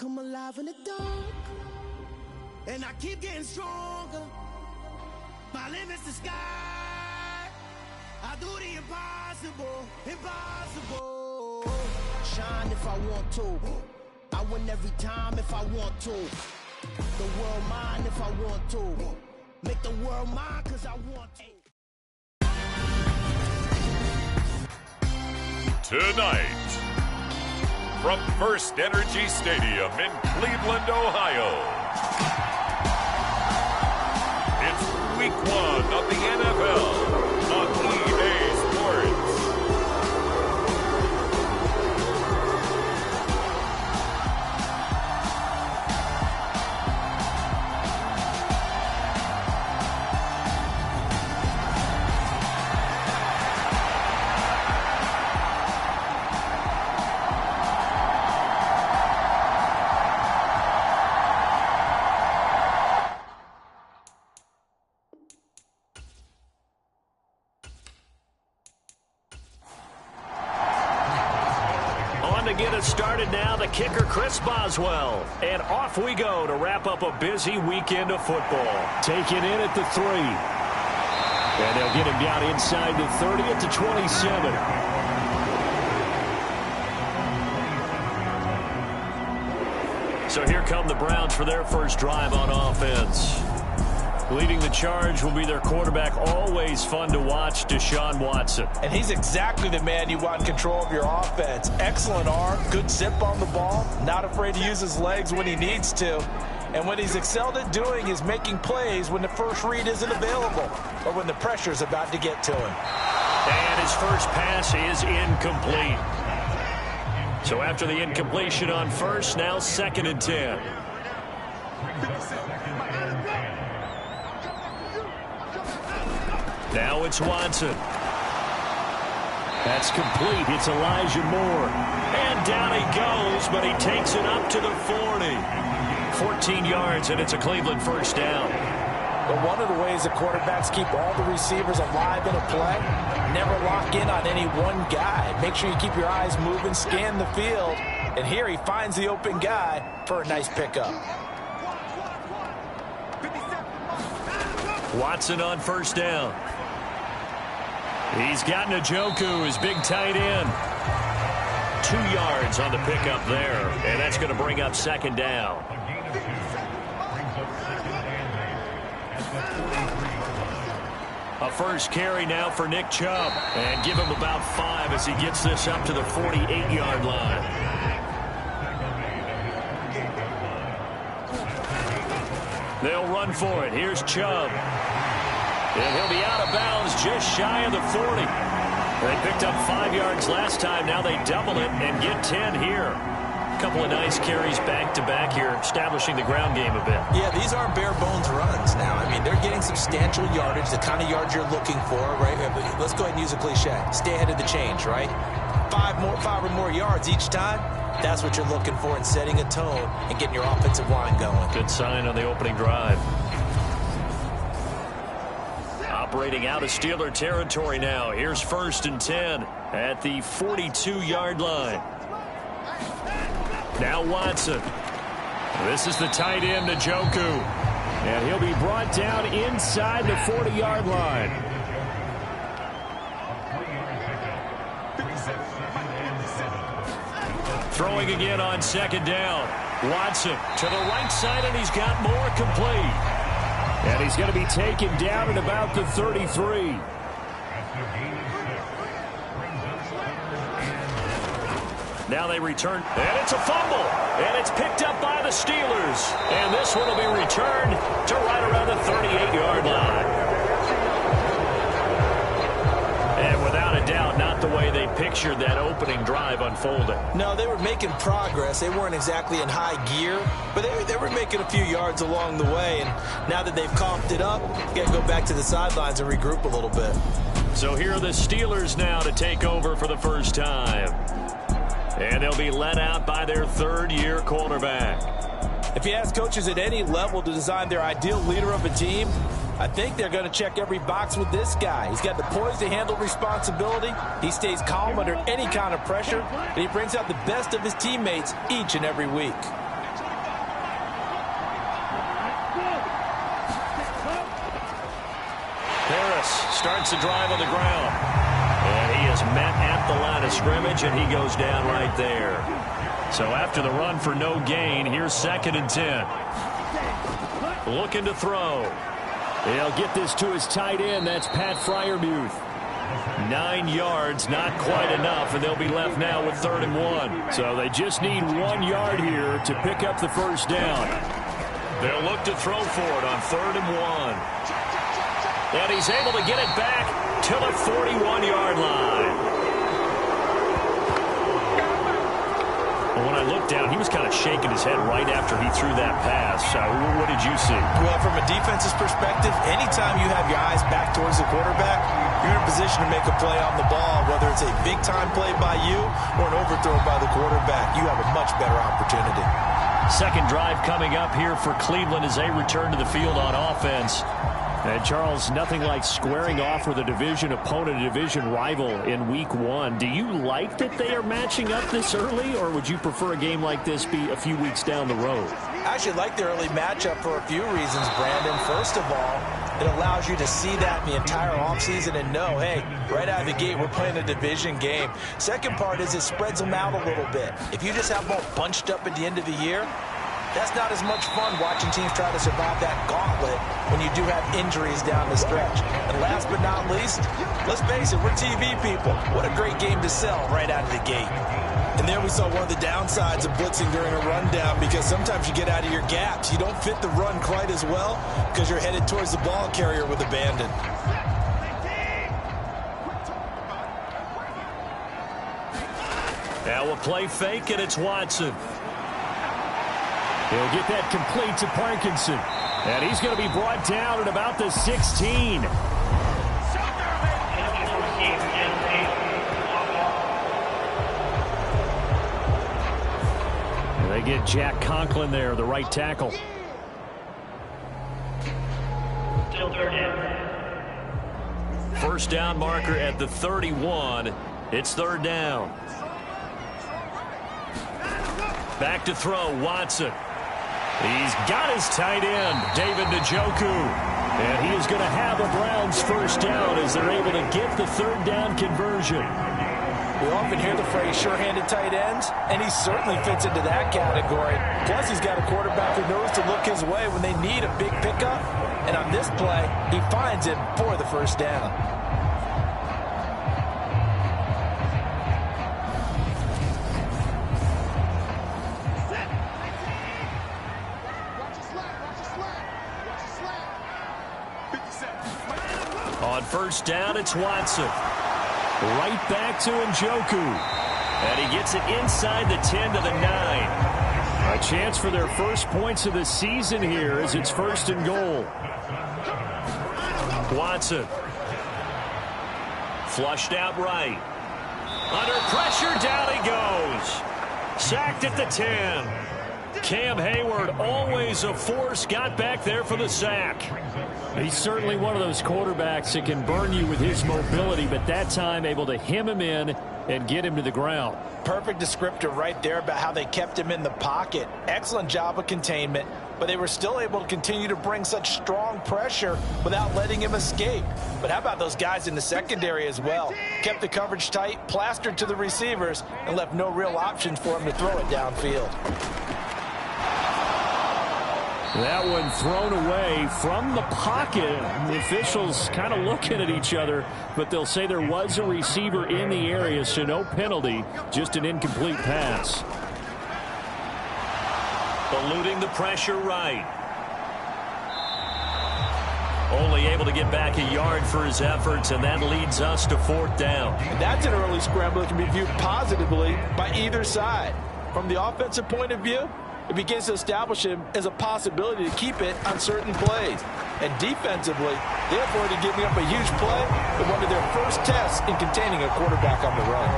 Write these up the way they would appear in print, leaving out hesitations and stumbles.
come alive in the dark, and I keep getting stronger. My limit's the sky. I do the impossible, impossible. Shine if I want to. I win every time if I want to. The world mine if I want to. Make the world mine cause I want to. Tonight, from First Energy Stadium in Cleveland, Ohio, it's Week 1 of the NFL on EA Sports. Get us started now, the kicker Chris Boswell, and off we go to wrap up a busy weekend of football. Taken in at the 3, and they'll get him down inside the 30 at the 27. So here come the Browns for their first drive on offense. Leading the charge will be their quarterback, always fun to watch, Deshaun Watson. And he's exactly the man you want in control of your offense. Excellent arm, good zip on the ball, not afraid to use his legs when he needs to. And what he's excelled at doing is making plays when the first read isn't available or when the pressure's about to get to him. And his first pass is incomplete. So after the incompletion on first, now 2nd and 10. Now it's Watson. That's complete. It's Elijah Moore. And down he goes, but he takes it up to the 40. 14 yards, and it's a Cleveland first down. But one of the ways the quarterbacks keep all the receivers alive in a play, never lock in on any one guy. Make sure you keep your eyes moving, scan the field. And here he finds the open guy for a nice pickup. Watson on first down. He's got Njoku, his big tight end. 2 yards on the pickup there, and that's going to bring up 2nd down. A first carry now for Nick Chubb, and give him about 5 as he gets this up to the 48-yard line. They'll run for it. Here's Chubb. And he'll be out of bounds just shy of the 40. They picked up 5 yards last time. Now they double it and get 10 here. A couple of nice carries back-to-back here, establishing the ground game a bit. Yeah, these aren't bare-bones runs now. I mean, they're getting substantial yardage, the kind of yards you're looking for, right? Let's go ahead and use a cliche. Stay ahead of the change, right? 5 or more yards each time. That's what you're looking for in setting a tone and getting your offensive line going. Good sign on the opening drive. Operating out of Steeler territory now. Here's 1st and 10 at the 42-yard line. Now Watson. This is the tight end, Njoku. And he'll be brought down inside the 40-yard line. Throwing again on 2nd down. Watson to the right side, and he's got more complete. And he's going to be taken down at about the 33. Now they return, and it's a fumble. And it's picked up by the Steelers. And this one will be returned to right around the 38-yard line. And without a doubt, not the way they pictured that opening drive unfolding. No, they were making progress. They weren't exactly in high gear, but they were making a few yards along the way. And now that they've coughed it up, got to go back to the sidelines and regroup a little bit. So here are the Steelers now to take over for the first time. And they'll be led out by their 3rd-year quarterback. If you ask coaches at any level to design their ideal leader of a team, I think they're going to check every box with this guy. He's got the poise to handle responsibility. He stays calm under any kind of pressure, and he brings out the best of his teammates each and every week. starts the drive on the ground. And he is met at the line of scrimmage, and he goes down right there. So after the run for no gain, here's 2nd and 10. Looking to throw. He'll get this to his tight end. That's Pat Freiermuth. 9 yards, not quite enough, and they'll be left now with 3rd and 1. So they just need 1 yard here to pick up the first down. They'll look to throw for it on 3rd and 1. And he's able to get it back to the 41-yard line. When I looked down, he was kind of shaking his head right after he threw that pass. What did you see? Well, from a defense's perspective, anytime you have your eyes back towards the quarterback, you're in a position to make a play on the ball, whether it's a big-time play by you or an overthrow by the quarterback. You have a much better opportunity. Second drive coming up here for Cleveland as they return to the field on offense. And, Charles, nothing like squaring off with a division opponent, a division rival in Week 1. Do you like that they are matching up this early, or would you prefer a game like this be a few weeks down the road? I actually like the early matchup for a few reasons, Brandon. First of all, it allows you to see that in the entire offseason and know, hey, right out of the gate, we're playing a division game. Second part is it spreads them out a little bit. If you just have them all bunched up at the end of the year, that's not as much fun watching teams try to survive that gauntlet when you do have injuries down the stretch. And last but not least, let's face it, we're TV people. What a great game to sell right out of the gate. And there we saw one of the downsides of blitzing during a rundown, because sometimes you get out of your gaps. You don't fit the run quite as well because you're headed towards the ball carrier with abandon. Now a play fake, and it's Watson. He'll get that complete to Parkinson. And he's going to be brought down at about the 16. And they get Jack Conklin there, the right tackle. Still 3rd down. First down marker at the 31. It's 3rd down. Back to throw, Watson. He's got his tight end, David Njoku. And he is going to have a Browns first down as they're able to get the 3rd down conversion. We often hear the phrase sure-handed tight ends, and he certainly fits into that category. Plus, he's got a quarterback who knows to look his way when they need a big pickup. And on this play, he finds him for the first down. On first down, it's Watson. Right back to Njoku. And he gets it inside the 10 to the 9. A chance for their first points of the season here as it's 1st and goal. Watson. Flushed out right. Under pressure, down he goes. Sacked at the 10. Cam Hayward, always a force, got back there for the sack. He's certainly one of those quarterbacks that can burn you with his mobility, but that time able to hem him in and get him to the ground. Perfect descriptor right there about how they kept him in the pocket. Excellent job of containment, but they were still able to continue to bring such strong pressure without letting him escape. But how about those guys in the secondary as well? Kept the coverage tight, plastered to the receivers, and left no real options for him to throw it downfield. That one thrown away from the pocket. The officials kind of looking at each other, but they'll say there was a receiver in the area, so no penalty, just an incomplete pass. Eluding the pressure right. Only able to get back a yard for his efforts, and that leads us to 4th down. And that's an early scramble that can be viewed positively by either side. From the offensive point of view, it begins to establish him as a possibility to keep it on certain plays. And defensively, they avoided giving up a huge play in one of their first tests in containing a quarterback on the run.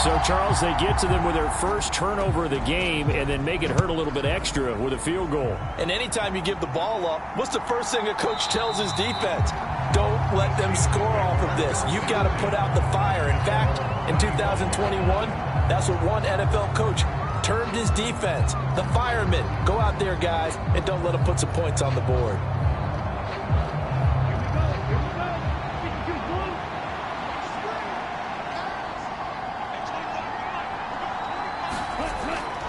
So, Charles, they get to them with their first turnover of the game and then make it hurt a little bit extra with a field goal. And anytime you give the ball up, what's the first thing a coach tells his defense? Don't let them score off of this. You've got to put out the fire. In fact, in 2021, that's what one NFL coach turned his defense. The firemen, go out there, guys, and don't let them put some points on the board.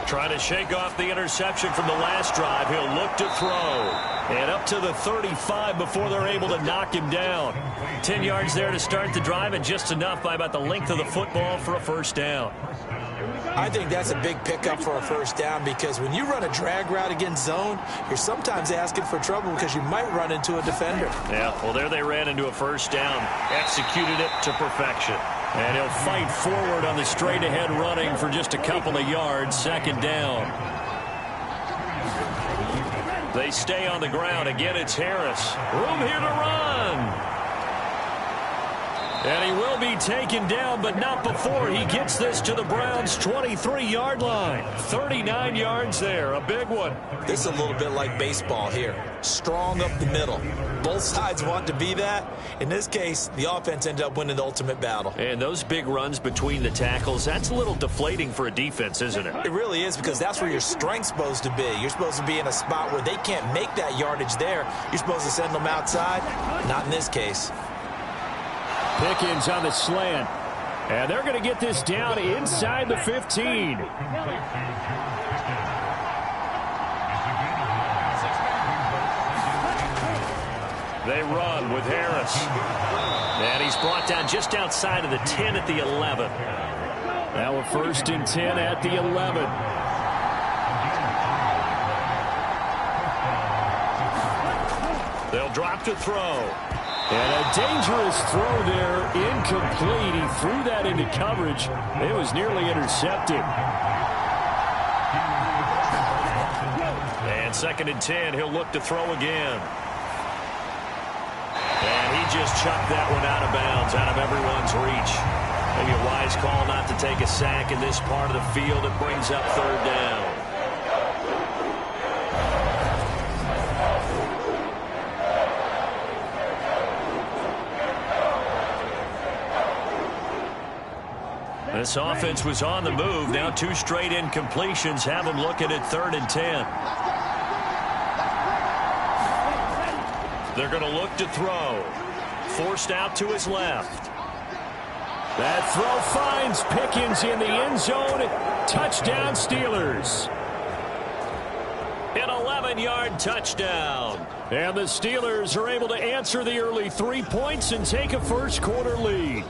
Trying to shake off the interception from the last drive. He'll look to throw. And up to the 35 before they're able to knock him down. 10 yards there to start the drive, and just enough by about the length of the football for a first down. I think that's a big pickup for a first down, because when you run a drag route against zone, you're sometimes asking for trouble because you might run into a defender. Yeah, well, there they ran into a first down. Executed it to perfection. And he'll fight forward on the straight-ahead running for just a couple of yards. Second down. They stay on the ground. Again, it's Harris. Room here to run. And he will be taken down, but not before he gets this to the Browns' 23-yard line. 39 yards there, a big one. This is a little bit like baseball here. Strong up the middle. Both sides want to be that. In this case, the offense ended up winning the ultimate battle. And those big runs between the tackles, that's a little deflating for a defense, isn't it? It really is, because that's where your strength's supposed to be. You're supposed to be in a spot where they can't make that yardage there. You're supposed to send them outside. Not in this case. Pickens on the slant. And they're going to get this down inside the 15. They run with Harris. And he's brought down just outside of the 10 at the 11. Now a 1st and 10 at the 11. They'll drop to throw. And a dangerous throw there, incomplete. He threw that into coverage. It was nearly intercepted. And 2nd and 10, he'll look to throw again. And he just chucked that one out of bounds, out of everyone's reach. Maybe a wise call not to take a sack in this part of the field. It brings up 3rd down. This offense was on the move. Now 2 straight incompletions have them looking at 3rd and 10. They're going to look to throw. Forced out to his left. That throw finds Pickens in the end zone. Touchdown, Steelers. An 11-yard touchdown. And the Steelers are able to answer the early 3 points and take a first-quarter lead.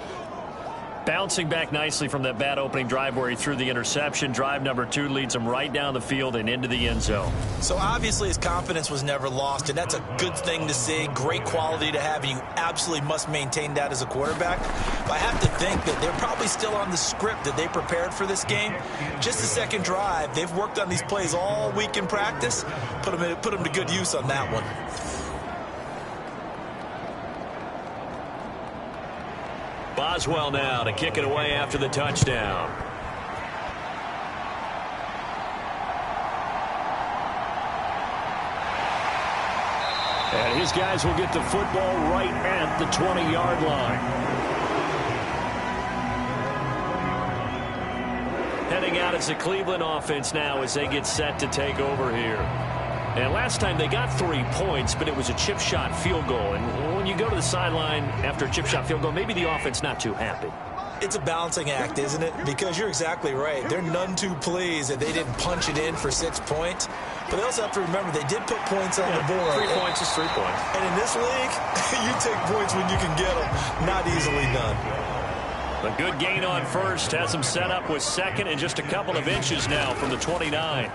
Bouncing back nicely from that bad opening drive where he threw the interception. Drive number 2 leads him right down the field and into the end zone. So obviously his confidence was never lost, and that's a good thing to see. Great quality to have, and you absolutely must maintain that as a quarterback. But I have to think that they're probably still on the script that they prepared for this game. Just the second drive, they've worked on these plays all week in practice. Put them to good use on that one. Boswell now to kick it away after the touchdown. And his guys will get the football right at the 20-yard line. Heading out as the Cleveland offense now as they get set to take over here. And last time they got 3 points, but it was a chip shot field goal. And when you go to the sideline after a chip shot field goal, maybe the offense not too happy. It's a balancing act, isn't it? Because you're exactly right. They're none too pleased that they didn't punch it in for 6 points. But they also have to remember they did put points on the board. 3 points is 3 points. And in this league, you take points when you can get them. Not easily done. A good gain on first has him set up with 2nd and just a couple of inches now from the 29.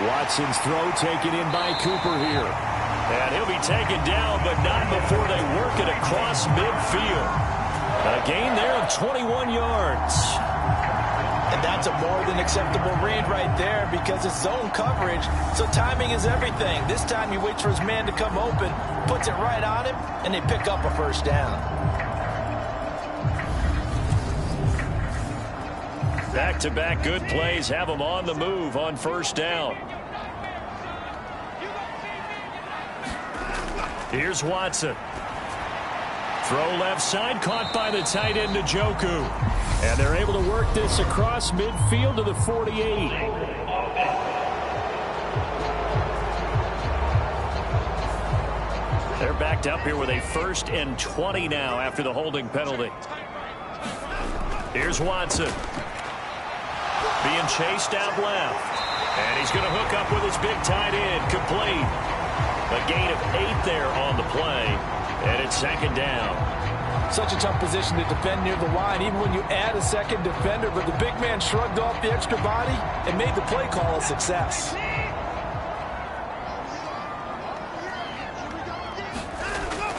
Watson's throw taken in by Cooper here. And he'll be taken down, but not before they work it across midfield. A gain there of 21 yards. And that's a more than acceptable read right there because it's zone coverage, so timing is everything. This time he waits for his man to come open, puts it right on him, and they pick up a first down. Back-to-back good plays have them on the move on first down. Here's Watson. Throw left side, caught by the tight end, Njoku. And they're able to work this across midfield to the 48. They're backed up here with a 1st and 20 now after the holding penalty. Here's Watson. Being chased out left. And he's going to hook up with his big tight end. Complete. A gain of 8 there on the play. And it's 2nd down. Such a tough position to defend near the line, even when you add a second defender. But the big man shrugged off the extra body and made the play call a success.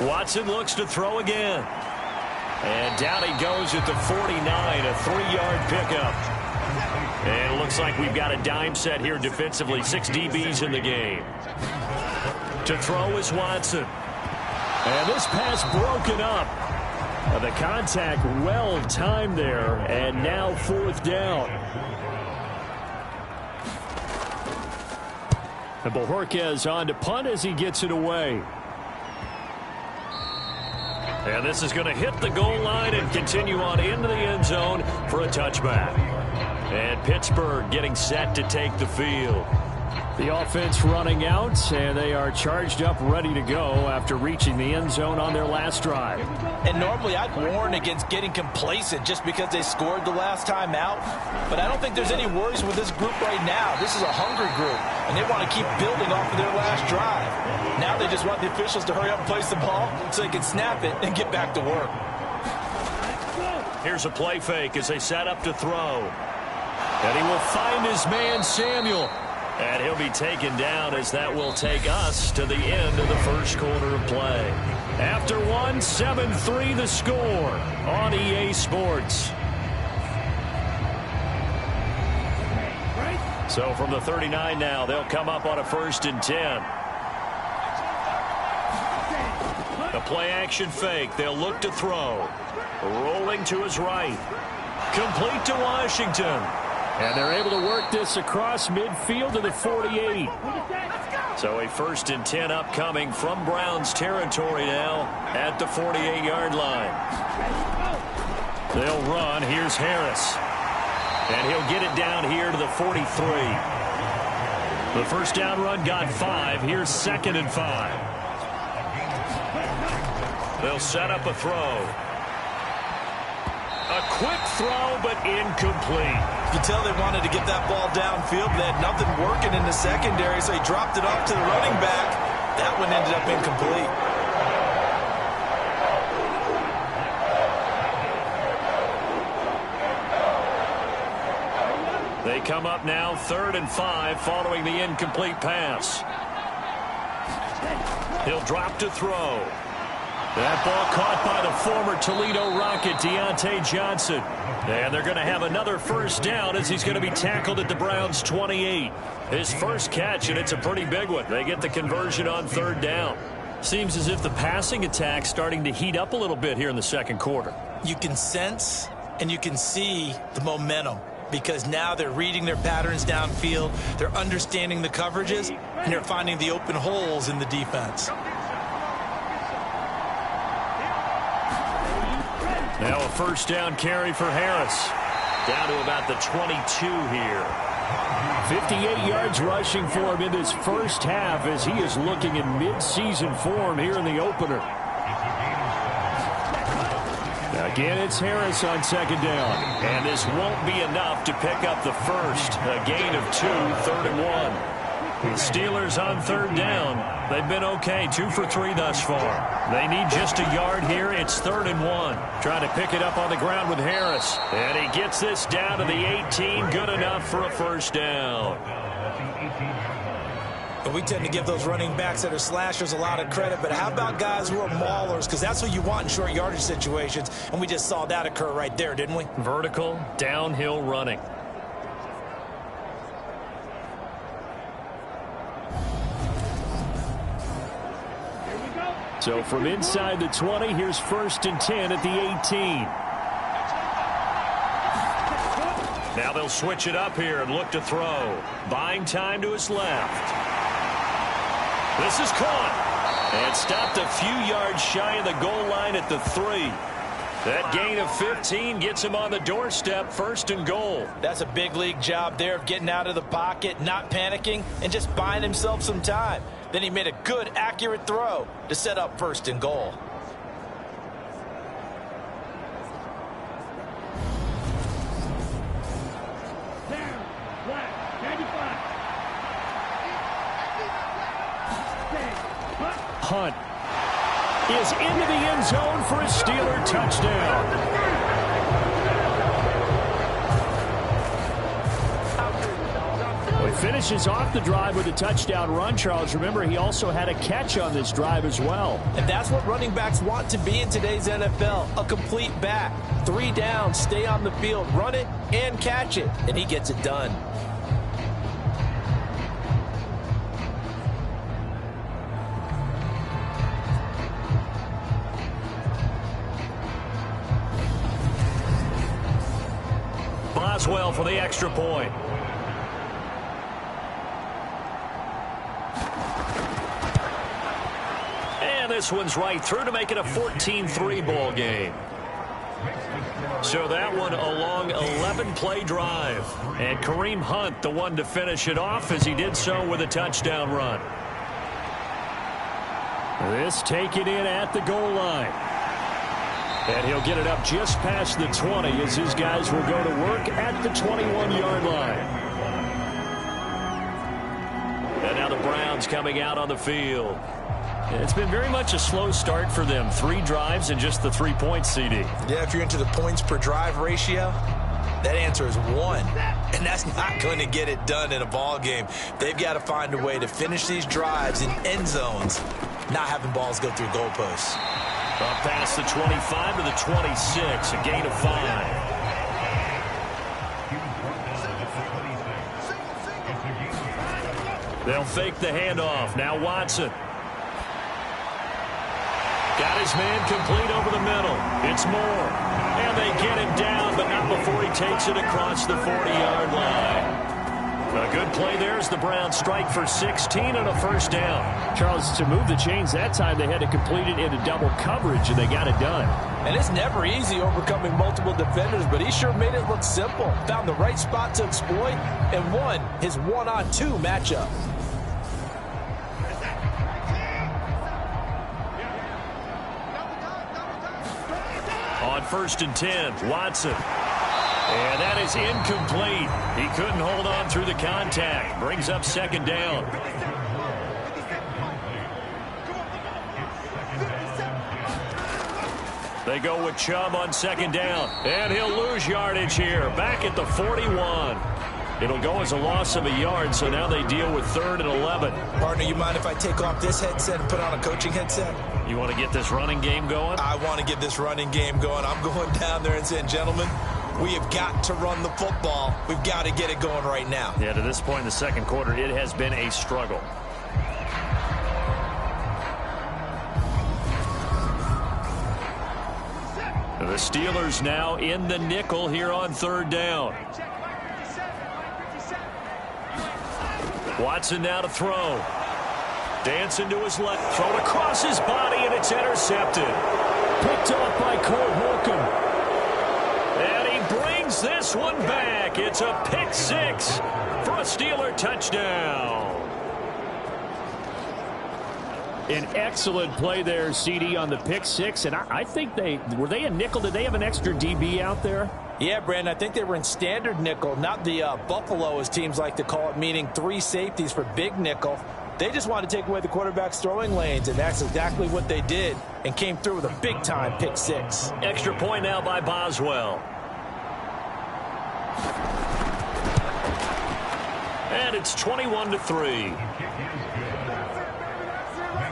Watson looks to throw again. And down he goes at the 49, a 3-yard pickup. And it looks like we've got a dime set here defensively. 6 DBs in the game. To throw is Watson. And this pass broken up. The contact well timed there. And now 4th down. And Bojorquez on to punt as he gets it away. And this is going to hit the goal line and continue on into the end zone for a touchback. And Pittsburgh getting set to take the field. The offense running out, and they are charged up, ready to go after reaching the end zone on their last drive. And normally I'd warn against getting complacent just because they scored the last time out. But I don't think there's any worries with this group right now. This is a hungry group, and they want to keep building off of their last drive. Now they just want the officials to hurry up and place the ball so they can snap it and get back to work. Here's a play fake as they set up to throw. And he will find his man, Samuel. And he'll be taken down as that will take us to the end of the first quarter of play. After 1, 7-3 the score on EA Sports. So from the 39 now, they'll come up on a 1st and 10. A play action fake. They'll look to throw. Rolling to his right. Complete to Washington. And they're able to work this across midfield to the 48. So a 1st and 10 upcoming from Browns territory now at the 48-yard line. They'll run. Here's Harris. And he'll get it down here to the 43. The 1st down run got 5. Here's 2nd and 5. They'll set up a throw. A quick throw, but incomplete. You can tell they wanted to get that ball downfield. They had nothing working in the secondary, so he dropped it off to the running back. That one ended up incomplete. They come up now 3rd and 5 following the incomplete pass. He'll drop to throw. That ball caught by the former Toledo Rocket, Deontay Johnson. And they're going to have another 1st down as he's going to be tackled at the Browns' 28. His first catch, and it's a pretty big one. They get the conversion on 3rd down. Seems as if the passing attack's starting to heat up a little bit here in the 2nd quarter. You can sense and you can see the momentum because now they're reading their patterns downfield, they're understanding the coverages, and they're finding the open holes in the defense. Now a 1st down carry for Harris. Down to about the 22 here. 58 yards rushing for him in this first half as he is looking in mid-season form here in the opener. Again, it's Harris on 2nd down. And this won't be enough to pick up the first. A gain of 2, 3rd and 1. The Steelers on 3rd down. They've been okay, 2 for 3 thus far. They need just a yard here. It's 3rd and 1. Trying to pick it up on the ground with Harris. And he gets this down to the 18. Good enough for a 1st down. But we tend to give those running backs that are slashers a lot of credit. But how about guys who are maulers? Because that's what you want in short yardage situations. And we just saw that occur right there, didn't we? Vertical, downhill running. So from inside the 20, here's 1st and 10 at the 18. Now they'll switch it up here and look to throw. Buying time to his left. This is caught. And stopped a few yards shy of the goal line at the 3. That gain of 15 gets him on the doorstep, 1st and goal. That's a big league job there of getting out of the pocket, not panicking, and just buying himself some time. Then he made a good, accurate throw to set up 1st and goal. Hunt is into the end zone for a Steeler touchdown. Well, he finishes off the drive with a touchdown run, Charles. Remember, he also had a catch on this drive as well. And that's what running backs want to be in today's NFL, a complete back. 3 downs, stay on the field, run it, and catch it. And he gets it done. Boswell for the extra point. And this one's right through to make it a 14-3 ball game. So that one a long 11-play drive. And Kareem Hunt, the one to finish it off as he did so with a touchdown run. This taken in at the goal line. And he'll get it up just past the 20 as his guys will go to work at the 21-yard line. And now the Browns coming out on the field. It's been very much a slow start for them. 3 drives and just the 3 points, CD. Yeah, if you're into the points per drive ratio, that answer is 1. And that's not going to get it done in a ball game. They've got to find a way to finish these drives in end zones, not having balls go through goalposts. Up past the 25 to the 26, a gain of 5. They'll fake the handoff. Now Watson. Got his man complete over the middle. It's Moore. And they get him down, but not before he takes it across the 40-yard line. A good play there as the Browns strike for 16 and a 1st down. Charles, to move the chains that time, they had to complete it into double coverage, and they got it done. And it's never easy overcoming multiple defenders, but he sure made it look simple. Found the right spot to exploit and won his 1-on-2 matchup. On 1st and 10, Watson. And that is incomplete. He couldn't hold on through the contact. Brings up 2nd down. They go with Chubb on 2nd down. And he'll lose yardage here. Back at the 41. It'll go as a loss of a yard, so now they deal with 3rd and 11. Partner, you mind if I take off this headset and put on a coaching headset? You want to get this running game going? I want to get this running game going. I'm going down there and saying, gentlemen, we have got to run the football. We've got to get it going right now. Yeah, to this point in the 2nd quarter, it has been a struggle. The Steelers now in the nickel here on 3rd down. Watson now to throw. Dancing to his left. Thrown across his body, and it's intercepted. Picked off by Colt Holcomb. And he brings this one back. It's a pick 6 for a Steeler touchdown. An excellent play there, CD, on the pick 6. And I think were they a nickel? Did they have an extra DB out there? Yeah, Brandon, I think they were in standard nickel, not the Buffalo, as teams like to call it, meaning 3 safeties for big nickel. They just wanted to take away the quarterback's throwing lanes, and that's exactly what they did and came through with a big-time pick 6. Extra point now by Boswell. And it's 21-3.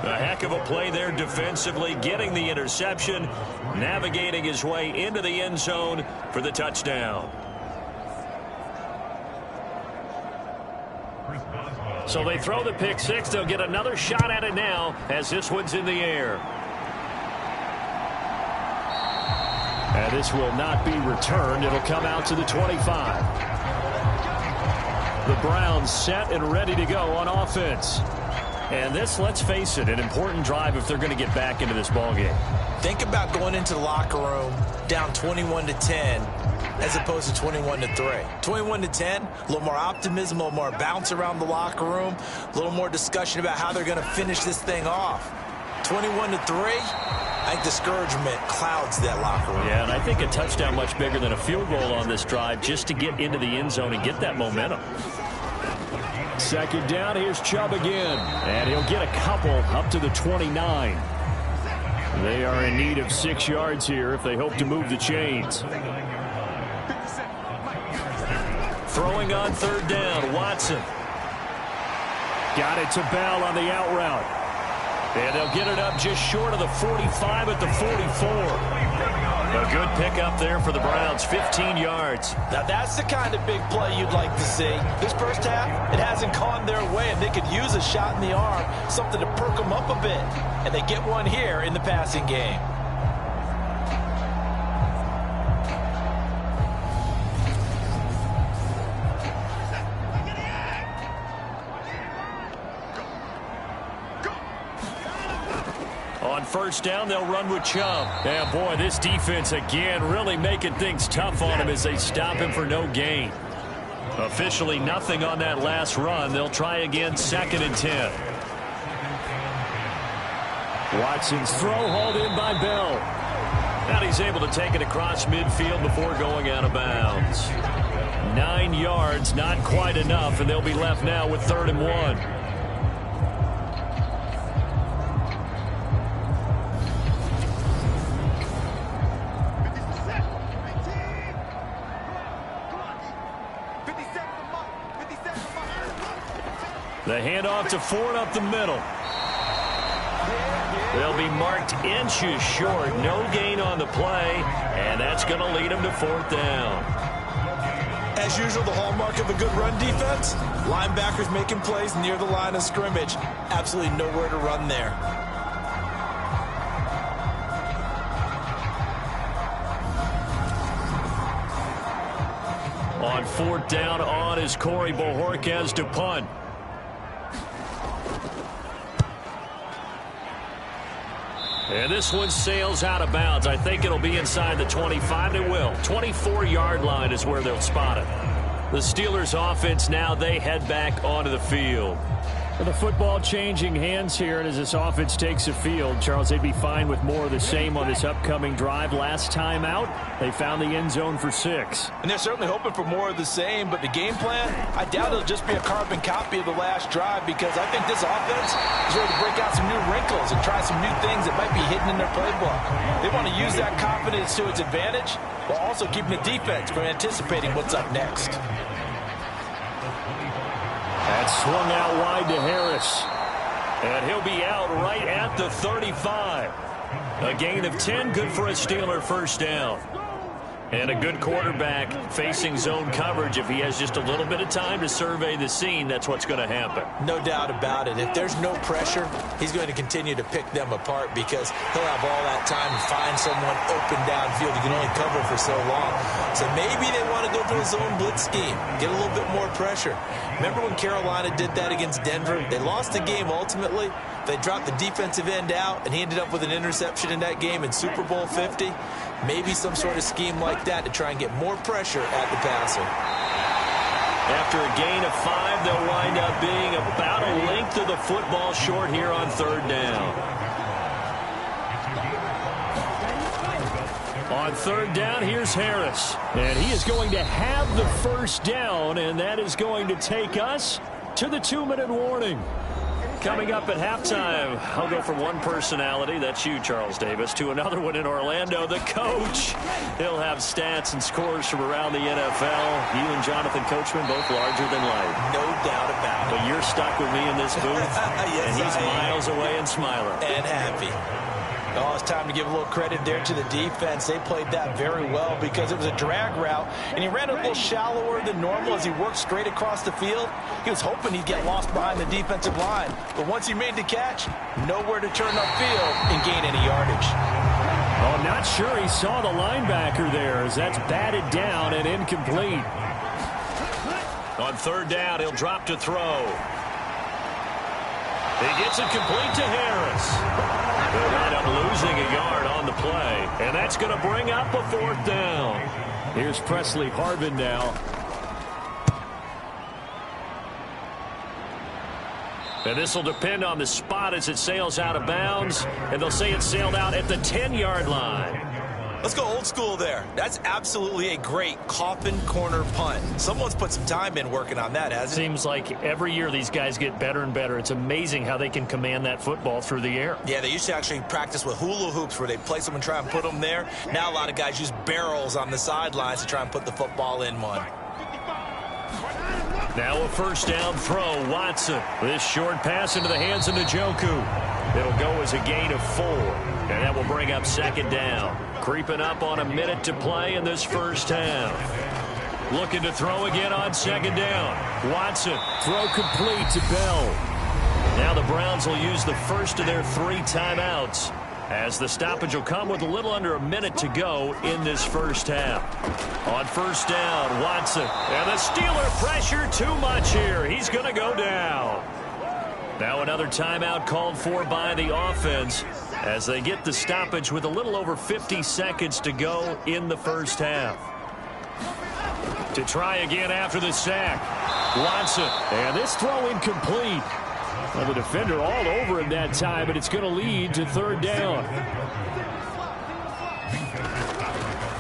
A heck of a play there defensively, getting the interception, navigating his way into the end zone for the touchdown. So they throw the pick 6. They'll get another shot at it now as this one's in the air. And this will not be returned. It'll come out to the 25. The Browns set and ready to go on offense. And this, let's face it, an important drive if they're going to get back into this ballgame. Think about going into the locker room down 21-10 as opposed to 21-3. 21-10, a little more optimism, a little more bounce around the locker room, a little more discussion about how they're going to finish this thing off. 21-3, I think discouragement clouds that locker room. Yeah, and I think a touchdown much bigger than a field goal on this drive just to get into the end zone and get that momentum. Second down, here's Chubb again. And he'll get a couple up to the 29. They are in need of 6 yards here if they hope to move the chains. Throwing on third down, Watson. Got it to Bell on the out route. And they'll get it up just short of the 45 at the 44. A good pickup there for the Browns, 15 yards. Now that's the kind of big play you'd like to see. This first half, it hasn't gone their way, and they could use a shot in the arm, something to perk them up a bit. And they get one here in the passing game. On first down, they'll run with Chubb. And boy, this defense again really making things tough on him as they stop him for no gain. Officially nothing on that last run. They'll try again, 2nd and 10. Watson's throw hauled in by Bell. And he's able to take it across midfield before going out of bounds. 9 yards, not quite enough, and they'll be left now with 3rd and 1. The handoff to Ford up the middle. They'll be marked inches short. No gain on the play, and that's going to lead them to 4th down. As usual, the hallmark of a good run defense, linebackers making plays near the line of scrimmage. Absolutely nowhere to run there. On 4th down on is Corey Bojorquez to punt. And this one sails out of bounds. I think it'll be inside the 25, and it will. 24-yard line is where they'll spot it. The Steelers' offense now, they head back onto the field. With the football changing hands here, and as this offense takes the field, Charles, they'd be fine with more of the same on this upcoming drive. Last time out, they found the end zone for 6. And they're certainly hoping for more of the same, but the game plan, I doubt it'll just be a carbon copy of the last drive, because I think this offense is ready to break out some new wrinkles and try some new things that might be hidden in their playbook. They want to use that confidence to its advantage, while also keeping the defense from anticipating what's up next. That's swung out wide to Harris. And he'll be out right at the 35. A gain of 10, good for a Steeler first down. And a good quarterback facing zone coverage. If he has just a little bit of time to survey the scene, that's what's going to happen. No doubt about it. If there's no pressure, he's going to continue to pick them apart because he'll have all that time to find someone open downfield. He can only cover for so long. So maybe they want to go to a zone blitz scheme, get a little bit more pressure. Remember when Carolina did that against Denver? They lost the game ultimately. They dropped the defensive end out, and he ended up with an interception in that game in Super Bowl 50. Maybe some sort of scheme like that to try and get more pressure at the passer. After a gain of 5, they'll wind up being about a length of the football short here on 3rd down. On 3rd down, here's Harris. And he is going to have the first down, and that is going to take us to the 2-minute warning. Coming up at halftime, I'll go from one personality, that's you, Charles Davis, to another one in Orlando, the coach. He'll have stats and scores from around the NFL. You and Jonathan Coachman, both larger than life. No doubt about it. But you're stuck with me in this booth, Yes, and he's miles away and smiling. And happy. Oh, it's time to give a little credit there to the defense. They played that very well because it was a drag route, and he ran a little shallower than normal as he worked straight across the field. He was hoping he'd get lost behind the defensive line, but once he made the catch, nowhere to turn upfield and gain any yardage. Oh, not sure he saw the linebacker there as that's batted down and incomplete. On 3rd down, he'll drop to throw. He gets it complete to Harris. They'll end up losing a yard on the play, and that's going to bring up a 4th down. Here's Presley Harvin now. And this will depend on the spot as it sails out of bounds, and they'll say it sailed out at the 10-yard line. Let's go old school there. That's absolutely a great coffin corner punt. Someone's put some time in working on that, hasn't it? Seems like every year these guys get better and better. It's amazing how they can command that football through the air. Yeah, they used to actually practice with hula hoops where they place them and try and put them there. Now a lot of guys use barrels on the sidelines to try and put the football in one. Now a 1st down throw, Watson. This short pass into the hands of Njoku. It'll go as a gain of 4, and that will bring up 2nd down. Creeping up on a minute to play in this first half. Looking to throw again on 2nd down. Watson, Throw complete to Bell. now the Browns will use the first of their 3 timeouts, as the stoppage will come with a little under a minute to go in this first half. On 1st down, Watson. And the Steeler pressure too much here. He's going to go down. Now another timeout called for by the offense as they get the stoppage with a little over 50 seconds to go in the first half. To try again after the sack. Watson. And this throw incomplete. Well, the defender all over him that time, but it's going to lead to 3rd down.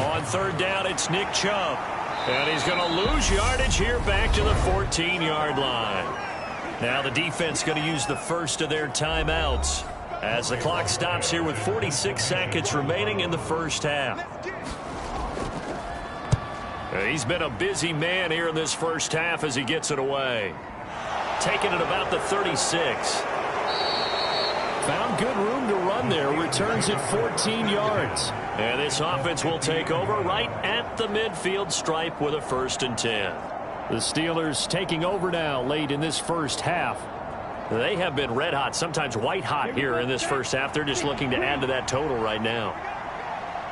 On 3rd down, it's Nick Chubb. And he's going to lose yardage here back to the 14-yard line. Now the defense going to use the first of their timeouts as the clock stops here with 46 seconds remaining in the first half. He's been a busy man here in this first half as he gets it away. Taking it about the 36. Found good room to run there. Returns it 14 yards. And this offense will take over right at the midfield stripe with a 1st and 10. The Steelers taking over now late in this first half. They have been red hot, sometimes white hot here in this first half. They're just looking to add to that total right now.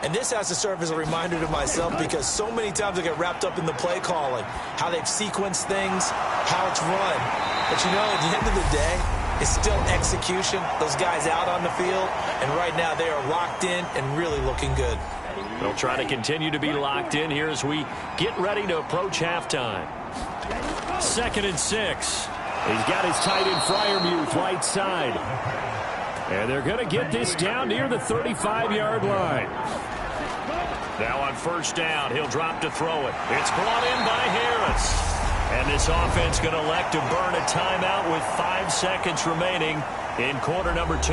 And this has to serve as a reminder to myself because so many times I get wrapped up in the play calling, how they've sequenced things, how it's run. But you know, at the end of the day, it's still execution. Those guys out on the field, and right now they are locked in and really looking good. They'll try to continue to be locked in here as we get ready to approach halftime. 2nd and 6. He's got his tight end Freiermuth right side. And they're going to get this down near the 35-yard line. Now on 1st down, he'll drop to throw it. It's brought in by Harris. And this offense going to elect to burn a timeout with 5 seconds remaining in quarter number 2.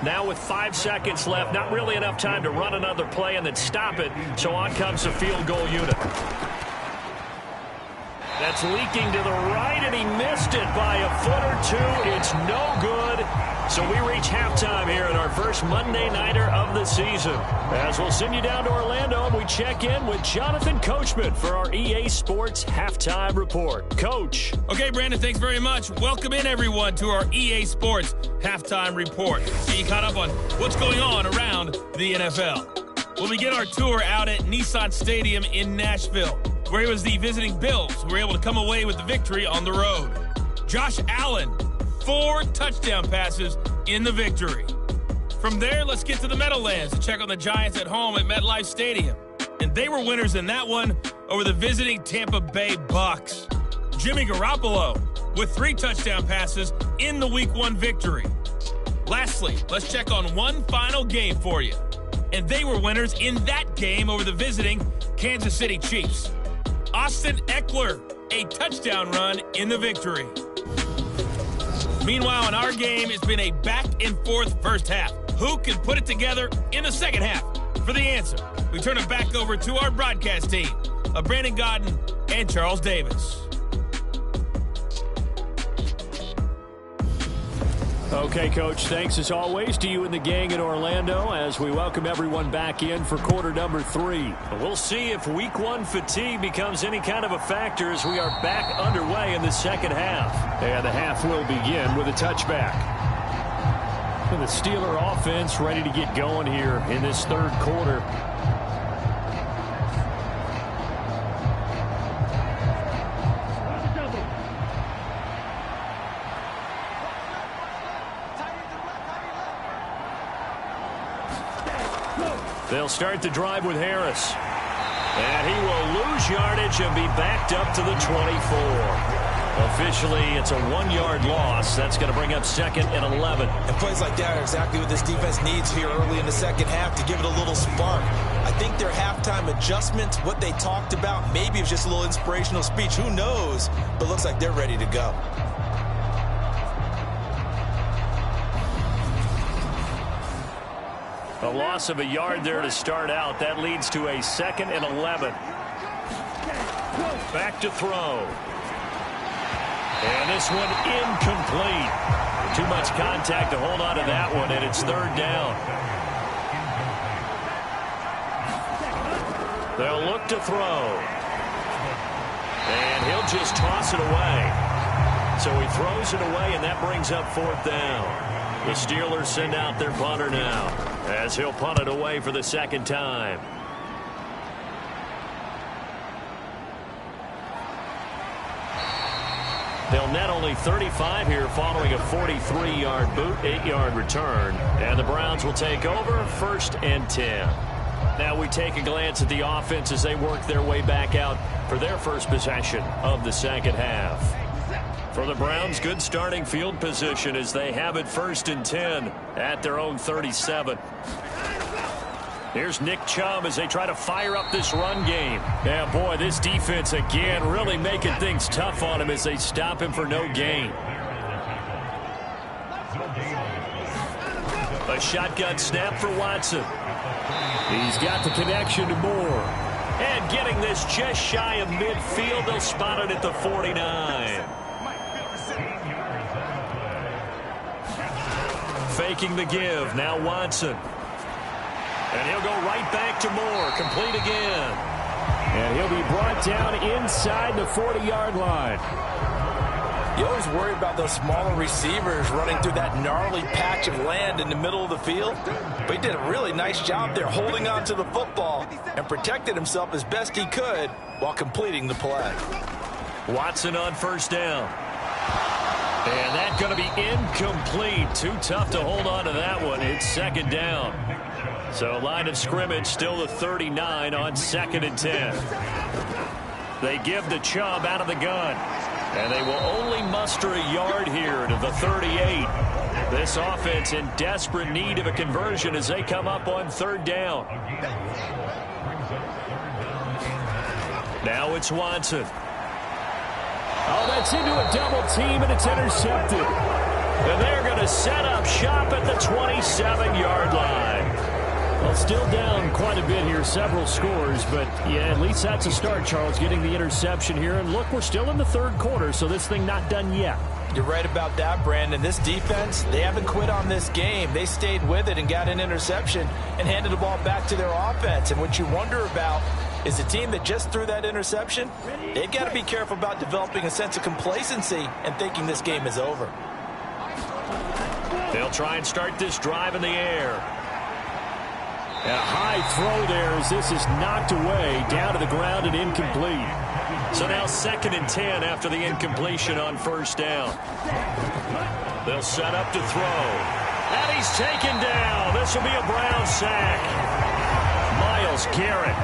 Now with 5 seconds left, not really enough time to run another play and then stop it. So on comes the field goal unit. That's leaking to the right, and he missed it by a foot or 2. It's no good. So we reach halftime here in our first Monday Nighter of the season. As we'll send you down to Orlando, and we check in with Jonathan Coachman for our EA Sports Halftime Report. Coach. Okay, Brandon, thanks very much. Welcome in, everyone, to our EA Sports Halftime Report. Get you caught up on what's going on around the NFL. We'll begin our tour out at Nissan Stadium in Nashville, where it was the visiting Bills who were able to come away with the victory on the road. Josh Allen, 4 touchdown passes in the victory. From there, let's get to the Meadowlands to check on the Giants at home at MetLife Stadium. And they were winners in that one over the visiting Tampa Bay Bucks. Jimmy Garoppolo with 3 touchdown passes in the Week 1 victory. Lastly, let's check on one final game for you. And they were winners in that game over the visiting Kansas City Chiefs. Austin Eckler, a touchdown run in the victory. Meanwhile, in our game, it's been a back-and-forth first half. Who can put it together in the second half? For the answer, we turn it back over to our broadcast team of Brandon Godden and Charles Davis. Okay, Coach, thanks as always to you and the gang in Orlando as we welcome everyone back in for quarter number 3. We'll see if Week 1 fatigue becomes any kind of a factor as we are back underway in the second half. And the half will begin with a touchback. And the Steeler offense ready to get going here in this third quarter. They'll start the drive with Harris. And he will lose yardage and be backed up to the 24. Officially, it's a 1-yard loss. That's going to bring up 2nd and 11. And plays like that are exactly what this defense needs here early in the second half to give it a little spark. I think their halftime adjustments, what they talked about, maybe it was just a little inspirational speech. Who knows? But looks like they're ready to go. A loss of a yard there to start out. That leads to a 2nd and 11. Back to throw. And this one incomplete. Too much contact to hold on to that one, and it's 3rd down. They'll look to throw. And he'll just toss it away. So he throws it away, and that brings up 4th down. The Steelers send out their punter now, as he'll punt it away for the 2nd time. They'll net only 35 here following a 43-yard boot, 8-yard return. And the Browns will take over 1st and 10. Now we take a glance at the offense as they work their way back out for their first possession of the second half. For the Browns, good starting field position as they have it 1st and 10 at their own 37. Here's Nick Chubb as they try to fire up this run game. Yeah, boy, this defense again really making things tough on him as they stop him for no gain. A shotgun snap for Watson. He's got the connection to Moore. And getting this just shy of midfield, they'll spot it at the 49. Faking the give, now Watson. And he'll go right back to Moore, complete again. And he'll be brought down inside the 40-yard line. You always worry about those smaller receivers running through that gnarly patch of land in the middle of the field. But he did a really nice job there holding on to the football and protected himself as best he could while completing the play. Watson on 1st down. And that's going to be incomplete. Too tough to hold on to that one. It's 2nd down. So line of scrimmage still the 39 on 2nd and 10. They give the Chubb out of the gun. And they will only muster a yard here to the 38. This offense in desperate need of a conversion as they come up on 3rd down. Now it's Watson. Oh, that's into a double team, and it's intercepted. And they're going to set up shop at the 27-yard line. Well, still down quite a bit here, several scores, but yeah, at least that's a start, Charles, getting the interception here. And look, we're still in the 3rd quarter, so this thing not done yet. You're right about that, Brandon. This defense, they haven't quit on this game. They stayed with it and got an interception and handed the ball back to their offense. And what you wonder about is the team that just threw that interception, they've got to be careful about developing a sense of complacency and thinking this game is over. They'll try and start this drive in the air. A high throw there as this is knocked away, down to the ground and incomplete. So now 2nd and 10 after the incompletion on 1st down. They'll set up to throw. And he's taken down. This will be a Brown sack. Myles Garrett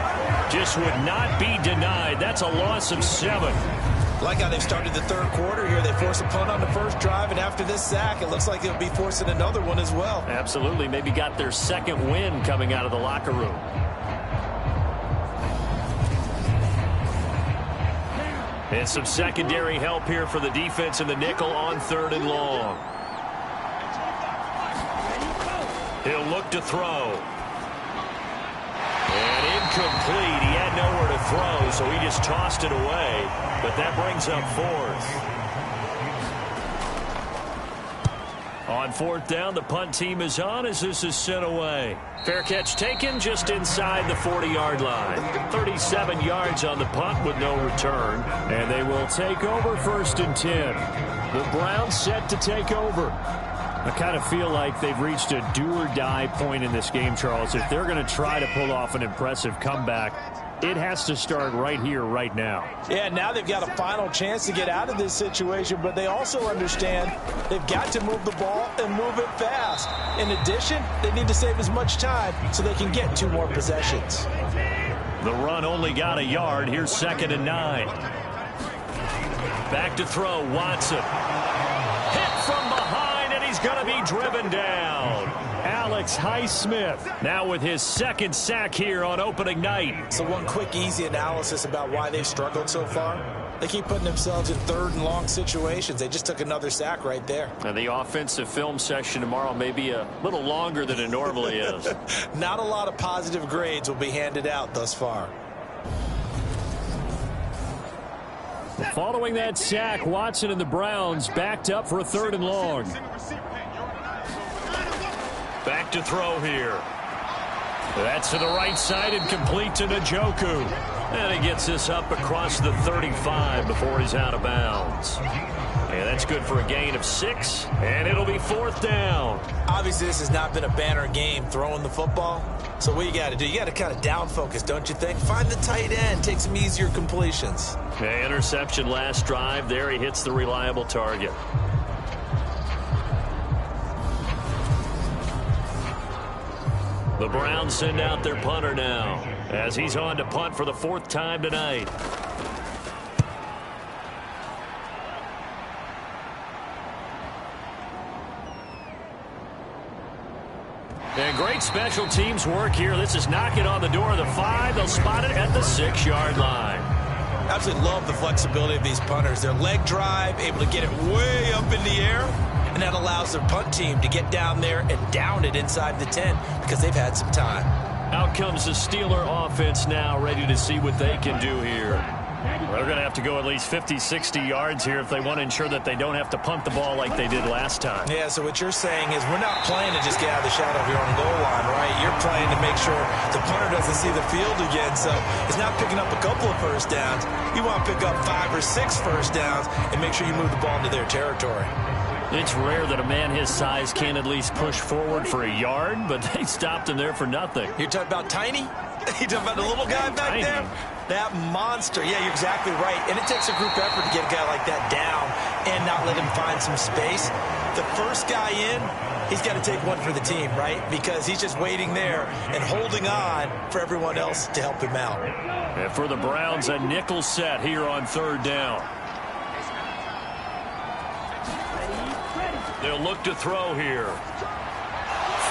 just would not be denied. That's a loss of 7. Like how they've started the 3rd quarter here. They force a punt on the first drive, and after this sack, it looks like they'll be forcing another one as well. Absolutely. Maybe got their 2nd win coming out of the locker room. And some secondary help here for the defense in the nickel on 3rd and long. He'll look to throw. And incomplete. He had nowhere to throw, so he just tossed it away. But that brings up 4th. On 4th down, the punt team is on as this is sent away. Fair catch taken just inside the 40-yard line. 37 yards on the punt with no return. And they will take over 1st and 10. The Browns set to take over. I kind of feel like they've reached a do-or-die point in this game, Charles. If they're going to try to pull off an impressive comeback, it has to start right here, right now. Yeah, now they've got a final chance to get out of this situation, but they also understand they've got to move the ball and move it fast. In addition, they need to save as much time so they can get 2 more possessions. The run only got a yard. Here's 2nd and 9. Back to throw, Watson. Hit from behind, and he's going to be driven down. Alex Highsmith now with his 2nd sack here on opening night. So one quick, easy analysis about why they've struggled so far. They keep putting themselves in 3rd and long situations. They just took another sack right there. And the offensive film session tomorrow may be a little longer than it normally is. Not a lot of positive grades will be handed out thus far. Following that sack, Watson and the Browns backed up for a 3rd and long. Back to throw here. That's to the right side and complete to Njoku. And he gets this up across the 35 before he's out of bounds. And that's good for a gain of 6, and it'll be 4th down. Obviously, this has not been a banner game throwing the football. So what you got to do, you got to kind of down focus, don't you think? Find the tight end, take some easier completions. Yeah, interception last drive. There he hits the reliable target. The Browns send out their punter now as he's on to punt for the 4th time tonight. And great special teams work here. This is knocking on the door of the 5. They'll spot it at the 6-yard line. Absolutely love the flexibility of these punters. Their leg drive, able to get it way up in the air, and that allows their punt team to get down there and down it inside the 10 because they've had some time. Out comes the Steeler offense now, ready to see what they can do here. They're going to have to go at least 50, 60 yards here if they want to ensure that they don't have to punt the ball like they did last time. Yeah, so what you're saying is we're not playing to just get out of the shadow of your own goal line, right? You're playing to make sure the punter doesn't see the field again, so it's not picking up a couple of first downs. You want to pick up 5 or 6 first downs and make sure you move the ball into their territory. It's rare that a man his size can at least push forward for a yard, but they stopped him there for nothing. You're talking about tiny? You're talking about the little guy back there? That monster. Yeah, you're exactly right. And it takes a group effort to get a guy like that down and not let him find some space. The first guy in, he's got to take one for the team, right? Because he's just waiting there and holding on for everyone else to help him out. And for the Browns, a nickel set here on 3rd down. They'll look to throw here.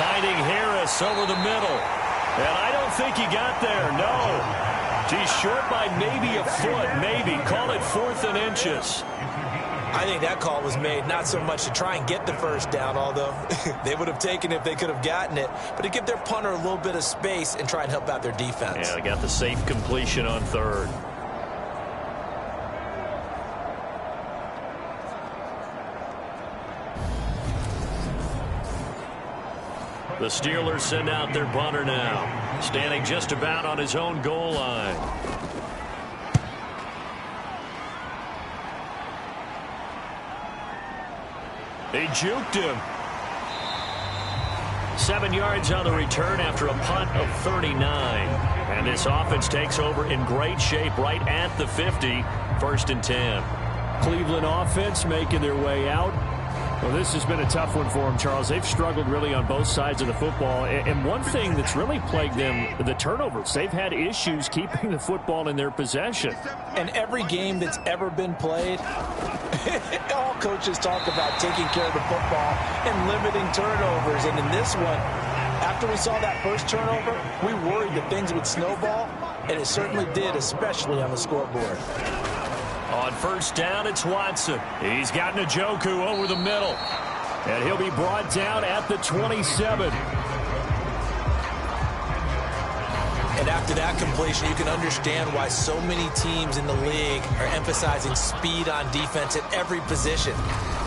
Finding Harris over the middle. And I don't think he got there, no. He's short by maybe a foot, maybe. Call it 4th and inches. I think that call was made not so much to try and get the first down, although they would have taken it if they could have gotten it, but to give their punter a little bit of space and try and help out their defense. Yeah, they got the safe completion on 3rd. The Steelers send out their punter now, standing just about on his own goal line. They juked him. 7 yards on the return after a punt of 39. And this offense takes over in great shape right at the 50, 1st and 10. Cleveland offense making their way out. Well, this has been a tough one for them, Charles. They've struggled really on both sides of the football. And one thing that's really plagued them, the turnovers. They've had issues keeping the football in their possession. And every game that's ever been played, all coaches talk about taking care of the football and limiting turnovers. And in this one, after we saw that first turnover, we worried that things would snowball, and it certainly did, especially on the scoreboard. On 1st down, it's Watson. He's got Njoku over the middle. And he'll be brought down at the 27. And after that completion, you can understand why so many teams in the league are emphasizing speed on defense at every position.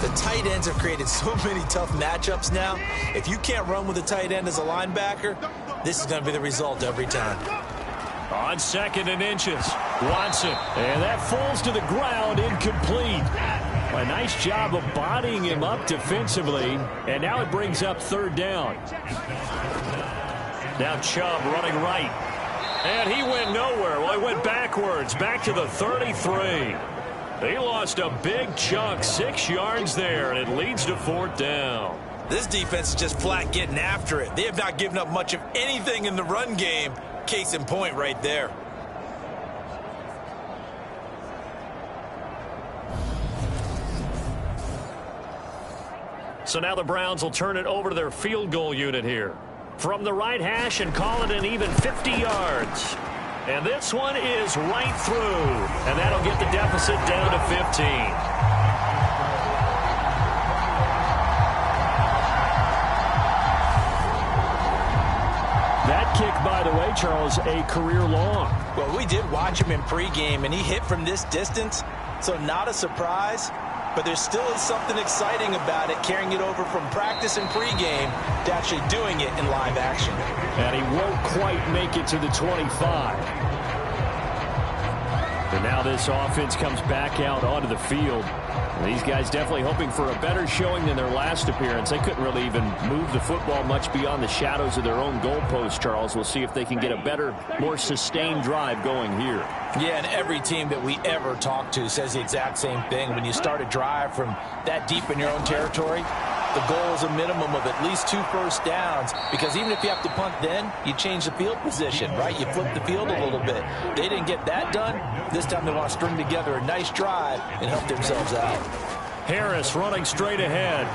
The tight ends have created so many tough matchups now. If you can't run with a tight end as a linebacker, this is going to be the result every time. On 2nd and inches, Watson. And that falls to the ground, incomplete. A nice job of bodying him up defensively. And now it brings up 3rd down. Now Chubb running right. And he went nowhere. Well, he went backwards, back to the 33. He lost a big chunk, 6 yards there, and it leads to 4th down. This defense is just flat getting after it. They have not given up much of anything in the run game. Case in point right there. So now the Browns will turn it over to their field goal unit here. From the right hash and call it an even 50 yards. And this one is right through. And that'll get the deficit down to 15. That kick, by the way, Charles, a career long. Well, we did watch him in pregame, and he hit from this distance, so not a surprise. But there still is something exciting about it, carrying it over from practice and pregame to actually doing it in live action. And he won't quite make it to the 25. And now this offense comes back out onto the field. And these guys definitely hoping for a better showing than their last appearance. They couldn't really even move the football much beyond the shadows of their own goalpost, Charles. We'll see if they can get a better, more sustained drive going here. Yeah, and every team that we ever talk to says the exact same thing. When you start a drive from that deep in your own territory, the goal is a minimum of at least 2 first downs, because even if you have to punt then, you change the field position, right? You flip the field a little bit. They didn't get that done. This time they want to string together a nice drive and help themselves out. Harris running straight ahead.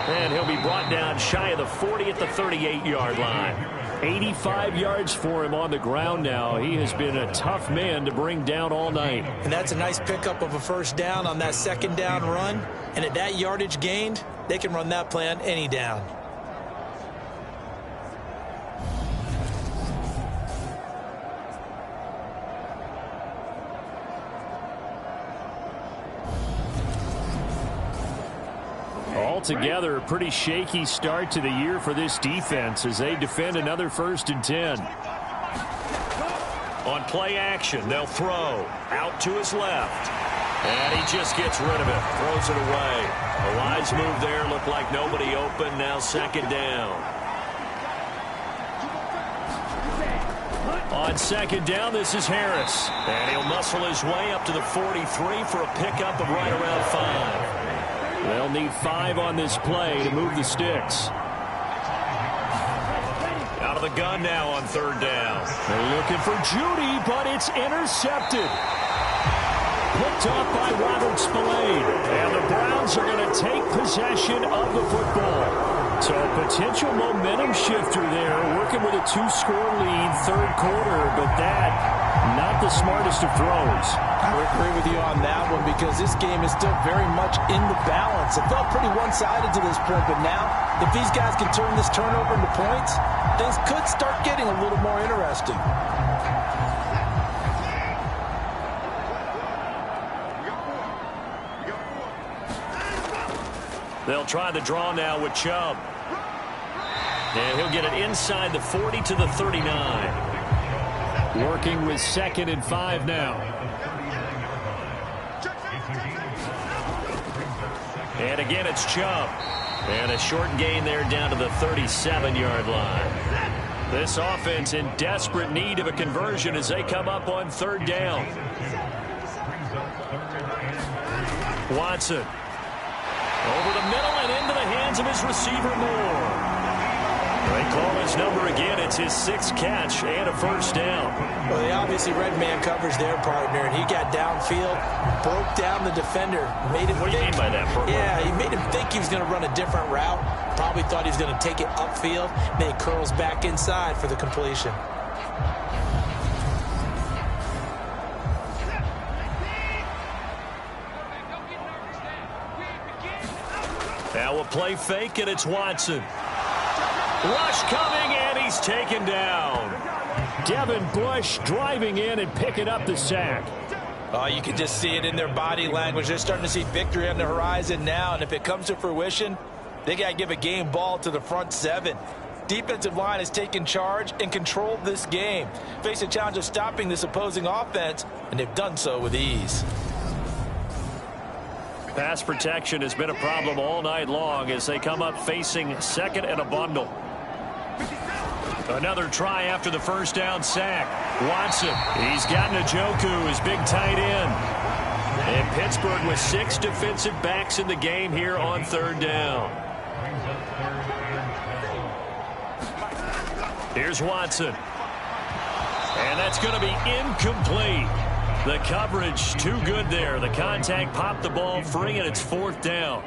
And he'll be brought down shy of the 40 at the 38-yard line. 85 yards for him on the ground now. He has been a tough man to bring down all night. And that's a nice pickup of a first down on that second down run. And at that yardage gained, they can run that play on any down. Altogether, a pretty shaky start to the year for this defense as they defend another 1st and 10. On play action, they'll throw out to his left. And he just gets rid of it, throws it away. A wise move there, looked like nobody open, now 2nd down. On 2nd down, this is Harris. And he'll muscle his way up to the 43 for a pickup of right around 5. They'll need 5 on this play to move the sticks. Out of the gun now on 3rd down. They're looking for Judy, but it's intercepted. Picked off by Robert Spillane. And the Browns are going to take possession of the football. So a potential momentum shifter there, working with a 2-score lead, 3rd quarter, but that, not the smartest of throws. I would agree with you on that one, because this game is still very much in the balance. It felt pretty one-sided to this point, but now, if these guys can turn this turnover into points, things could start getting a little more interesting. They'll try the draw now with Chubb. And he'll get it inside the 40 to the 39. Working with 2nd and 5 now. And again, it's Chubb. And a short gain there down to the 37-yard line. This offense in desperate need of a conversion as they come up on 3rd down. Watson. Over the middle and into the hands of his receiver, Moore. They call his number again. It's his 6th catch and a 1st down. Well, they obviously read man coverage their partner, and he got downfield, broke down the defender, made him What do you mean by that? Yeah, he made him think he was going to run a different route. Probably thought he was going to take it upfield. Then he curls back inside for the completion. Now a play fake, and it's Watson. Rush coming, and he's taken down. Devin Bush driving in and picking up the sack. Oh, you can just see it in their body language. They're starting to see victory on the horizon now, and if it comes to fruition, they got to give a game ball to the front 7. Defensive line has taken charge and controlled this game. Face a challenge of stopping this opposing offense, and they've done so with ease. Pass protection has been a problem all night long as they come up facing 2nd and a bundle. Another try after the 1st down sack. Watson, he's got Njoku, his big tight end. And Pittsburgh with 6 defensive backs in the game here on 3rd down. Here's Watson. And that's going to be incomplete. The coverage too good there. The contact popped the ball free, and it's 4th down.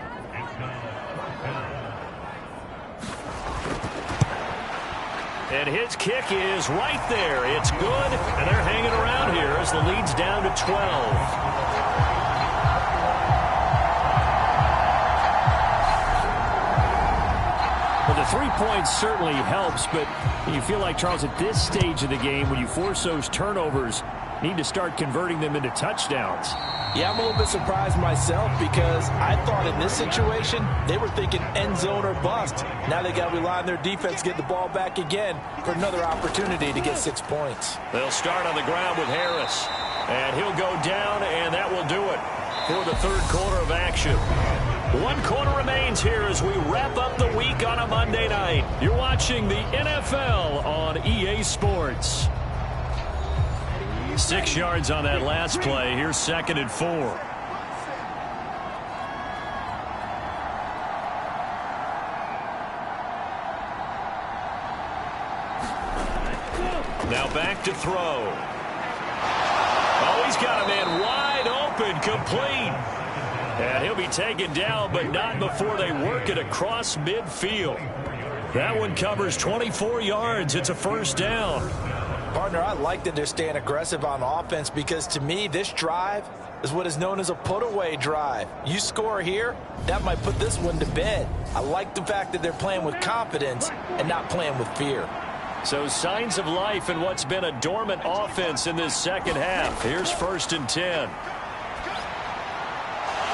And his kick is right there. It's good, and they're hanging around here as the lead's down to 12. Well, the 3 points certainly helps, but you feel like, Charles, at this stage of the game, when you force those turnovers, need to start converting them into touchdowns. Yeah, I'm a little bit surprised myself because I thought in this situation they were thinking end zone or bust. Now they got to rely on their defense to get the ball back again for another opportunity to get 6 points. They'll start on the ground with Harris, and he'll go down, and that will do it for the 3rd quarter of action. 1 quarter remains here as we wrap up the week on a Monday night. You're watching the NFL on EA Sports. 6 yards on that last play. Here's 2nd and 4. Now back to throw. Oh, he's got a man wide open, complete. And he'll be taken down, but not before they work it across midfield. That one covers 24 yards. It's a 1st down. Partner, I like that they're staying aggressive on offense because, to me, this drive is what is known as a put-away drive. You score here, that might put this one to bed. I like the fact that they're playing with confidence and not playing with fear. So signs of life in what's been a dormant offense in this 2nd half. Here's 1st and 10.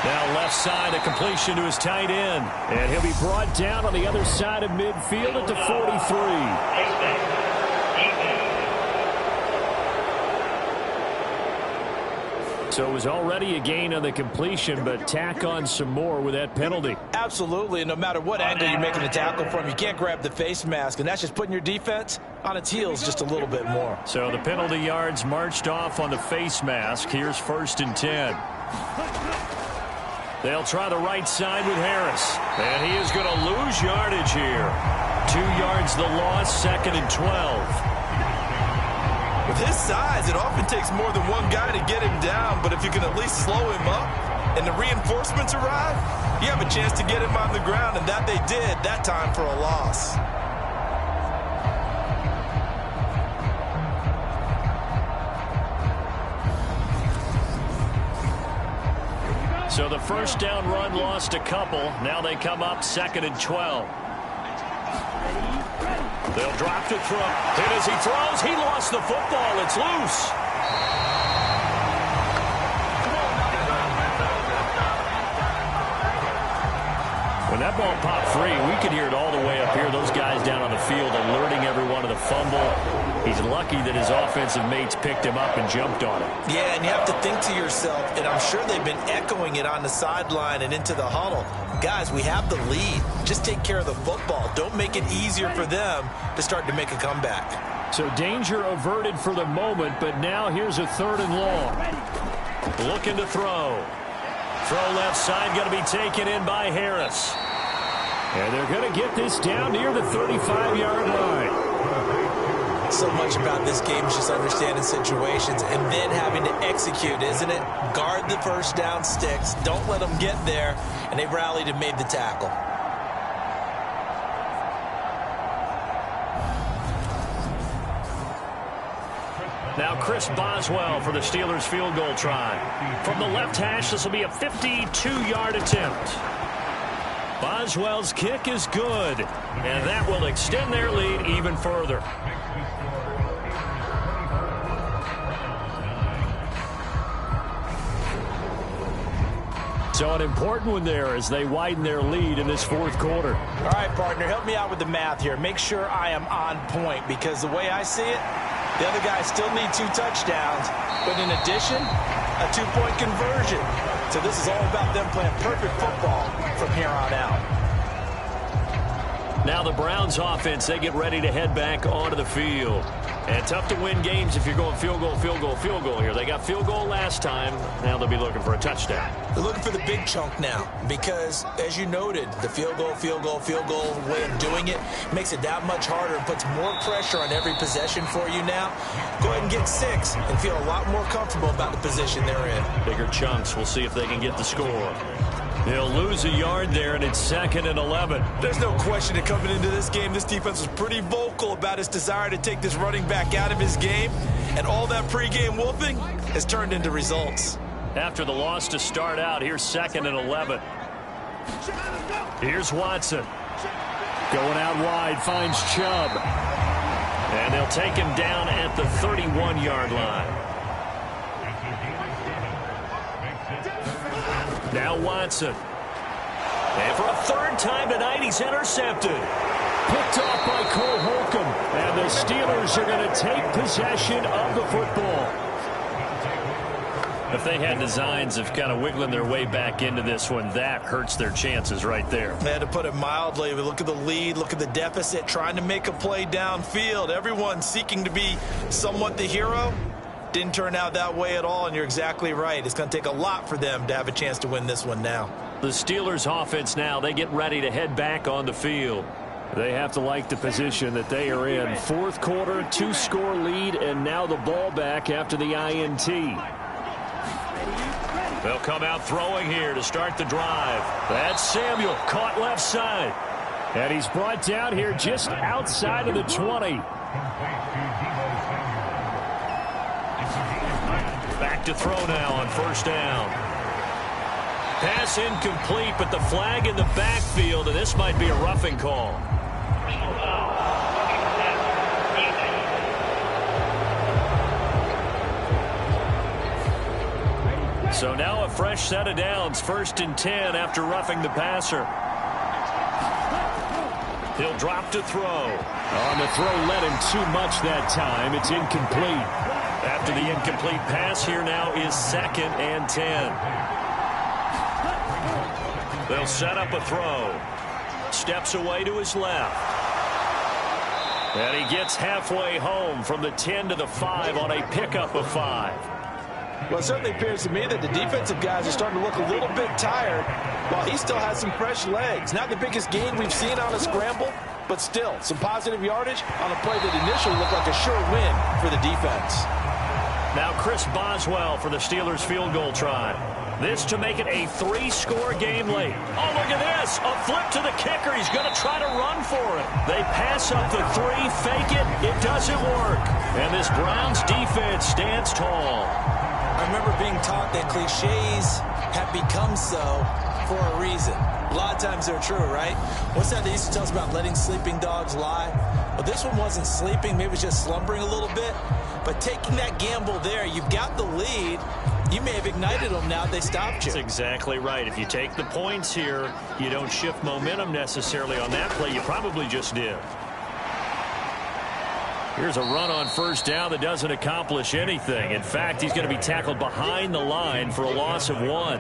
Now left side, a completion to his tight end. And he'll be brought down on the other side of midfield at the 43. So it was already a gain on the completion, but tack on some more with that penalty. Absolutely, and no matter what angle you're making the tackle from, you can't grab the face mask, and that's just putting your defense on its heels just a little bit more. So the penalty yards marched off on the face mask. Here's 1st and 10. They'll try the right side with Harris. And he is going to lose yardage here. 2 yards the loss, 2nd and 12. With his size, it often takes more than one guy to get him down, but if you can at least slow him up and the reinforcements arrive, you have a chance to get him on the ground, and that they did that time for a loss. So the 1st down run lost a couple. Now they come up 2nd and 12. They'll drop to throw. Hit as he throws. He lost the football. It's loose. When that ball popped free, we could hear it all the way up here. Those guys down on the field alerting everyone of the fumble. He's lucky that his offensive mates picked him up and jumped on him. Yeah, and you have to think to yourself, and I'm sure they've been echoing it on the sideline and into the huddle. Guys, we have the lead. Just take care of the football. Don't make it easier for them to start to make a comeback. So danger averted for the moment, but now here's a 3rd and long. Looking to throw. Throw left side, going to be taken in by Harris. And they're going to get this down near the 35-yard line. So much about this game is just understanding situations and then having to execute, isn't it? Guard the 1st down sticks. Don't let them get there. And they rallied and made the tackle. Now Chris Boswell for the Steelers field goal try. From the left hash, this will be a 52-yard attempt. Boswell's kick is good, and that will extend their lead even further. So an important one there as they widen their lead in this 4th quarter. All right, partner, help me out with the math here. Make sure I am on point, because the way I see it, the other guys still need 2 touchdowns, but in addition, a 2-point conversion. So this is all about them playing perfect football from here on out. Now the Browns offense, they get ready to head back onto the field. And tough to win games if you're going field goal, field goal, field goal here. They got field goal last time. Now they'll be looking for a touchdown. They're looking for the big chunk now because, as you noted, the field goal way of doing it makes it that much harder and puts more pressure on every possession for you now. Go ahead and get 6 and feel a lot more comfortable about the position they're in. Bigger chunks. We'll see if they can get the score. They'll lose a yard there, and it's 2nd and 11. There's no question that coming into this game, this defense was pretty vocal about its desire to take this running back out of his game, and all that pregame wolfing has turned into results. After the loss to start out, here's 2nd and 11. Here's Watson. Going out wide, finds Chubb. And they'll take him down at the 31-yard line. Now Watson. And for a 3rd time tonight, he's intercepted. Picked off by Cole Holcomb. And the Steelers are going to take possession of the football. If they had designs of kind of wiggling their way back into this one, that hurts their chances right there. They had to put it mildly. Look at the lead, look at the deficit, trying to make a play downfield. Everyone seeking to be somewhat the hero. Didn't turn out that way at all, and you're exactly right. It's going to take a lot for them to have a chance to win this one now. The Steelers offense now, they get ready to head back on the field. They have to like the position that they are in. 4th quarter, 2-score lead, and now the ball back after the INT. They'll come out throwing here to start the drive. That's Samuel, caught left side. And he's brought down here just outside of the 20. Back to throw now on 1st down. Pass incomplete, but the flag in the backfield, and this might be a roughing call. So now a fresh set of downs, 1st and 10 after roughing the passer. He'll drop to throw. On the throw, led him too much that time. It's incomplete. After the incomplete pass, here now is 2nd and 10. They'll set up a throw. Steps away to his left. And he gets halfway home from the 10 to the 5 on a pickup of 5. Well, it certainly appears to me that the defensive guys are starting to look a little bit tired while he still has some fresh legs. Not the biggest gain we've seen on a scramble, but still some positive yardage on a play that initially looked like a sure win for the defense. Now Chris Boswell for the Steelers field goal try. This to make it a 3-score game late. Oh, look at this. A flip to the kicker. He's going to try to run for it. They pass up the 3, fake it. It doesn't work. And this Browns defense stands tall. I remember being taught that cliches have become so for a reason. A lot of times they're true, right? What's that they used to tell us about letting sleeping dogs lie? Well, this one wasn't sleeping. Maybe it was just slumbering a little bit. But taking that gamble there, you've got the lead. You may have ignited them now they stopped you. That's exactly right. If you take the points here, you don't shift momentum necessarily on that play. You probably just did. Here's a run on 1st down that doesn't accomplish anything. In fact, he's going to be tackled behind the line for a loss of 1.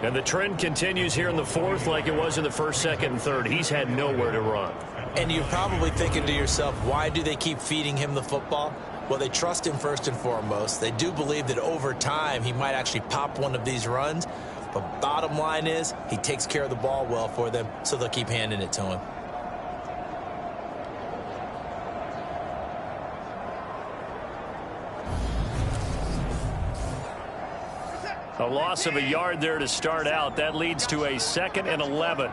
And the trend continues here in the 4th like it was in the 1st, 2nd, and 3rd. He's had nowhere to run. And you're probably thinking to yourself, why do they keep feeding him the football? Well, they trust him first and foremost. They do believe that over time he might actually pop one of these runs. But bottom line is he takes care of the ball well for them, so they'll keep handing it to him. A loss of a yard there to start out. That leads to a 2nd and 11.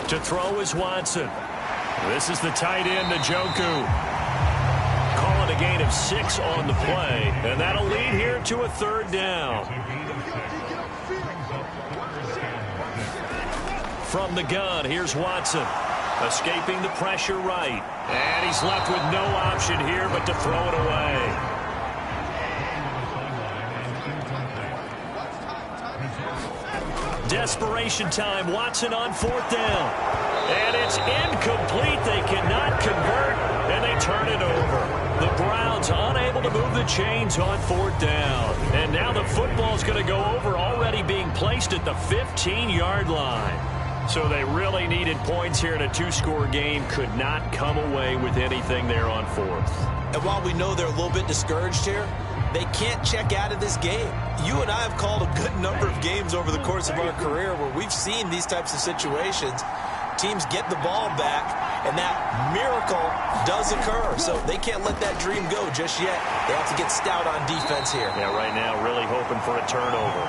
To throw is Watson. This is the tight end, Njoku. Calling a gain of 6 on the play. And that'll lead here to a 3rd down. From the gun, here's Watson. Escaping the pressure right. And he's left with no option here but to throw it away. Desperation time. Watson on 4th down. And it's incomplete. They cannot convert, and they turn it over. The Browns unable to move the chains on 4th down. And now the football's going to go over, already being placed at the 15-yard line. So they really needed points here in a two-score game. Could not come away with anything there on fourth. And while we know they're a little bit discouraged here, they can't check out of this game. You and I have called a good number of games over the course of our career where we've seen these types of situations. Teams get the ball back, and that miracle does occur. So they can't let that dream go just yet. They have to get stout on defense here. Yeah, right now really hoping for a turnover.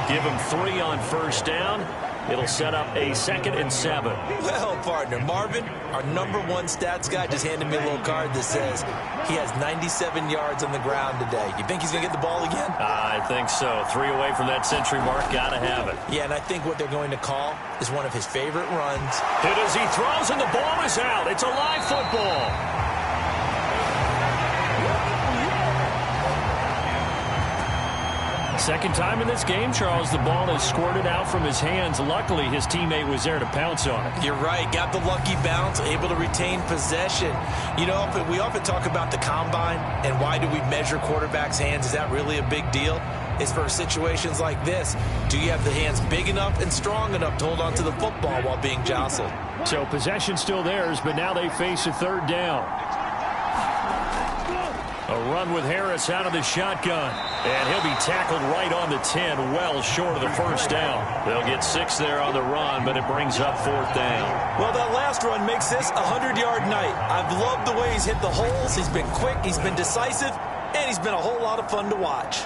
Give them 3 on first down. It'll set up a 2nd and 7. Well, partner, Marvin, our #1 stats guy, just handed me a little card that says he has 97 yards on the ground today. You think he's going to get the ball again? I think so. 3 away from that century mark. Got to have it. Yeah, and I think what they're going to call is one of his favorite runs. Hit as he throws, and the ball is out. It's a live football. Second time in this game, Charles, the ball is squirted out from his hands. Luckily, his teammate was there to pounce on it. You're right. Got the lucky bounce, able to retain possession. You know, we often talk about the combine and why do we measure quarterbacks' hands. Is that really a big deal? It's for situations like this. Do you have the hands big enough and strong enough to hold on to the football while being jostled? So possession still theirs, but now they face a 3rd down. A run with Harris out of the shotgun. And he'll be tackled right on the 10, well short of the first down. They'll get 6 there on the run, but it brings up 4th down. Well, that last run makes this a 100-yard night. I've loved the way he's hit the holes. He's been quick, he's been decisive, and he's been a whole lot of fun to watch.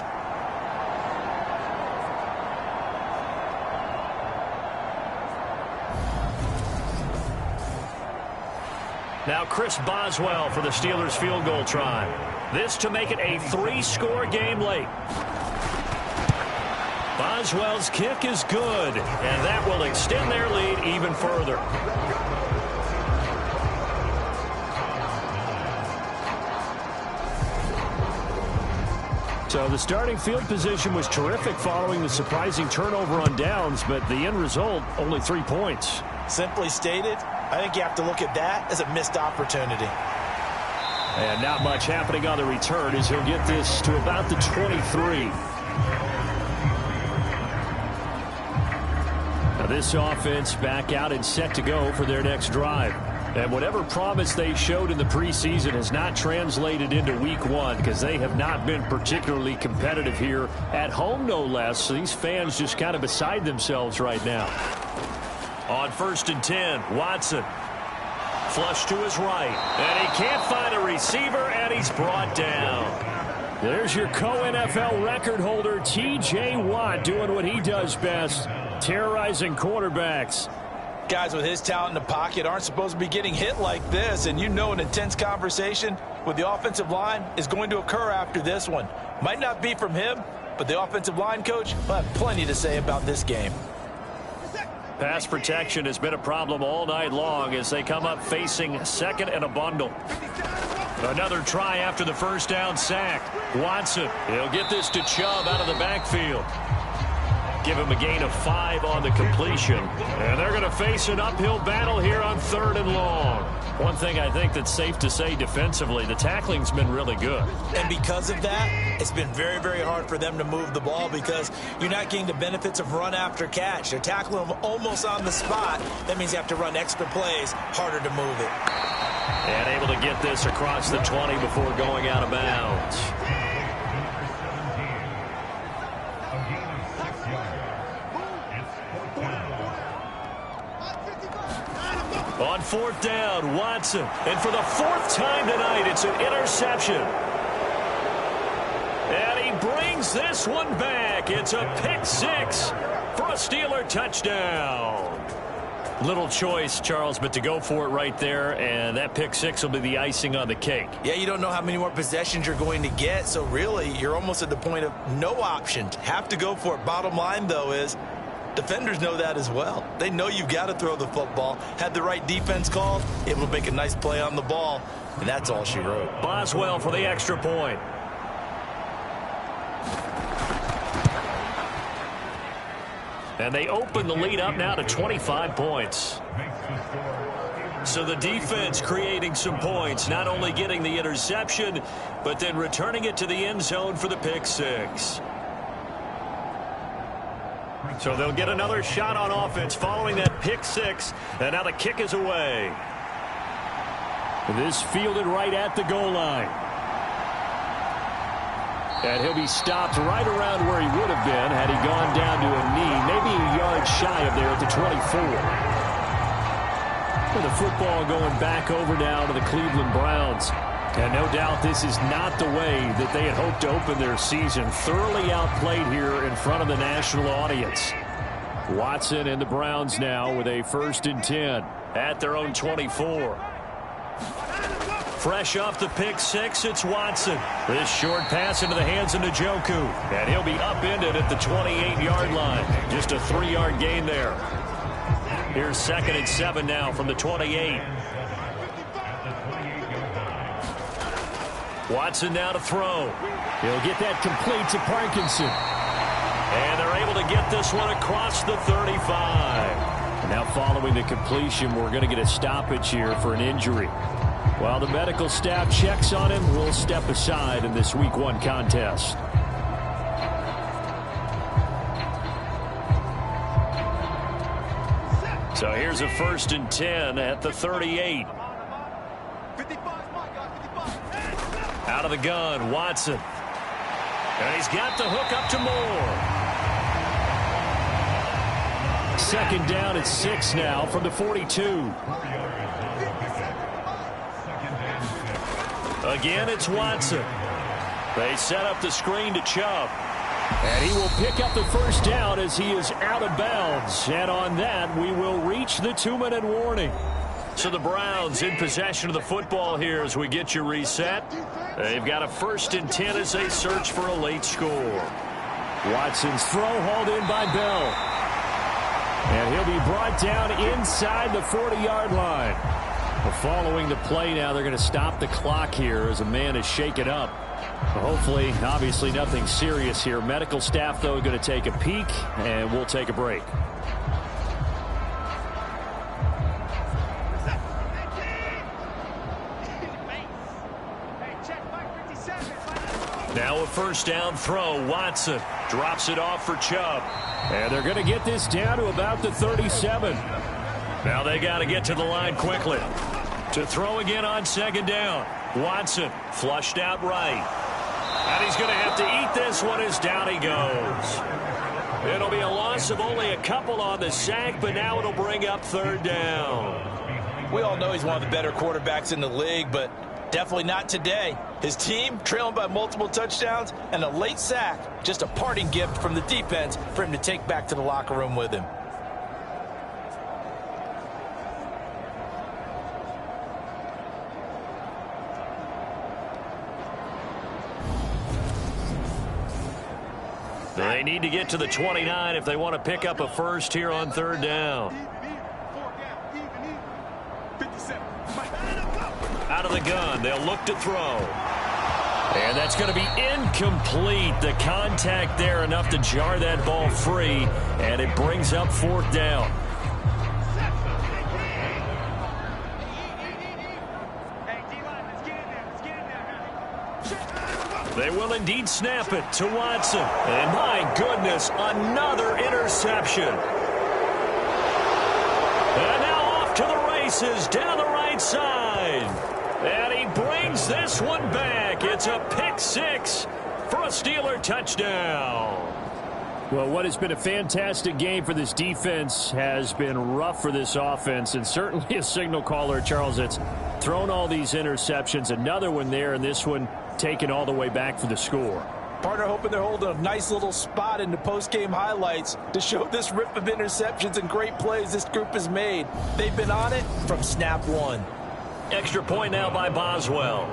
Now Chris Boswell for the Steelers field goal try. This to make it a 3-score game late. Boswell's kick is good, and that will extend their lead even further. So the starting field position was terrific following the surprising turnover on downs, but the end result, only 3 points. Simply stated, I think you have to look at that as a missed opportunity. And not much happening on the return as he'll get this to about the 23. Now this offense back out and set to go for their next drive. And whatever promise they showed in the preseason has not translated into week 1 because they have not been particularly competitive here at home, no less. So these fans just kind of beside themselves right now. On 1st and 10, Watson. Flush to his right. And he can't find a receiver, and he's brought down. There's your co-NFL record holder, T.J. Watt, doing what he does best, terrorizing quarterbacks. Guys with his talent in the pocket aren't supposed to be getting hit like this, and you know an intense conversation with the offensive line is going to occur after this one. Might not be from him, but the offensive line coach will have plenty to say about this game. Pass protection has been a problem all night long as they come up facing 2nd and a bundle. Another try after the first down sack. Watson, he'll get this to Chubb out of the backfield. Give him a gain of 5 on the completion. And they're going to face an uphill battle here on 3rd and long. One thing I think that's safe to say defensively, the tackling's been really good. And because of that, it's been very, very hard for them to move the ball because you're not getting the benefits of run after catch. They're tackling them almost on the spot. That means you have to run extra plays, harder to move it. And able to get this across the 20 before going out of bounds. On 4th down, Watson. And for the 4th time tonight, it's an interception. And he brings this one back. It's a pick 6 for a Steeler touchdown. Little choice, Charles, but to go for it right there, and that pick 6 will be the icing on the cake. Yeah, you don't know how many more possessions you're going to get, so really you're almost at the point of no option. Have to go for it. Bottom line, though, is defenders know that as well. They know you've got to throw the football. Had the right defense called, able to make a nice play on the ball, and that's all she wrote. Boswell for the extra point. And they open the lead up now to 25 points. So the defense creating some points, not only getting the interception, but then returning it to the end zone for the pick 6. So they'll get another shot on offense following that pick six. And now the kick is away. This fielded right at the goal line. And he'll be stopped right around where he would have been had he gone down to a knee, maybe a yard shy of there at the 24. With the football going back over now to the Cleveland Browns. And no doubt this is not the way that they had hoped to open their season. Thoroughly outplayed here in front of the national audience. Watson and the Browns now with a 1st and 10 at their own 24. Fresh off the pick six, it's Watson. This short pass into the hands of Njoku. And he'll be upended at the 28-yard line. Just a 3-yard gain there. Here's 2nd and 7 now from the 28. Watson now to throw. He'll get that complete to Parkinson. And they're able to get this one across the 35. And now following the completion, we're going to get a stoppage here for an injury. While the medical staff checks on him, we'll step aside in this Week 1 contest. So here's a 1st and 10 at the 38. Out of the gun, Watson. And he's got the hook up to Moore. 2nd down at 6 now from the 42. Again, it's Watson. They set up the screen to Chubb. And he will pick up the 1st down as he is out of bounds. And on that, we will reach the 2-minute warning. So the Browns in possession of the football here as we get you reset. They've got a 1st and 10 as they search for a late score. Watson's throw hauled in by Bell. And he'll be brought down inside the 40-yard line. Following the play now, they're going to stop the clock here as a man is shaken up. Hopefully, obviously nothing serious here. Medical staff, though, going to take a peek, and we'll take a break. Now a 1st down throw. Watson drops it off for Chubb. And they're going to get this down to about the 37. Now they got to get to the line quickly. To throw again on 2nd down. Watson flushed out right. And he's going to have to eat this one as down he goes. It'll be a loss of only a couple on the sack, but now it'll bring up 3rd down. We all know he's one of the better quarterbacks in the league, but definitely not today. His team trailing by multiple touchdowns and a late sack. Just a parting gift from the defense for him to take back to the locker room with him. They need to get to the 29 if they want to pick up a 1st here on 3rd down. Out of the gun, they'll look to throw. And that's going to be incomplete. The contact there enough to jar that ball free, and it brings up 4th down. They will indeed snap it to Watson. And my goodness, another interception. And now off to the races down the right side. And he brings this one back. It's a pick six for a Steeler touchdown. Well, what has been a fantastic game for this defense has been rough for this offense, and certainly a signal caller, Charles, that's thrown all these interceptions. Another one there, and this one taken all the way back for the score. Partner hoping they're holding a nice little spot in the post-game highlights to show this rip of interceptions and great plays this group has made. They've been on it from snap one. Extra point now by Boswell.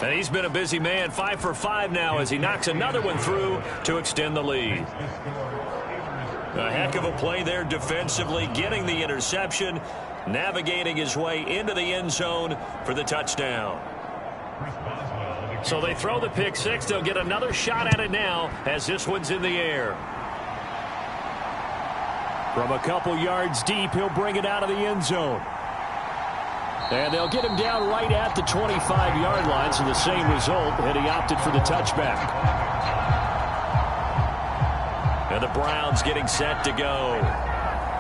And he's been a busy man, 5 for 5 now as he knocks another one through to extend the lead. A heck of a play there defensively, getting the interception, navigating his way into the end zone for the touchdown. So they throw the pick six. They'll get another shot at it now as this one's in the air. From a couple yards deep, he'll bring it out of the end zone. And they'll get him down right at the 25-yard line, so the same result, and he opted for the touchback. And the Browns getting set to go.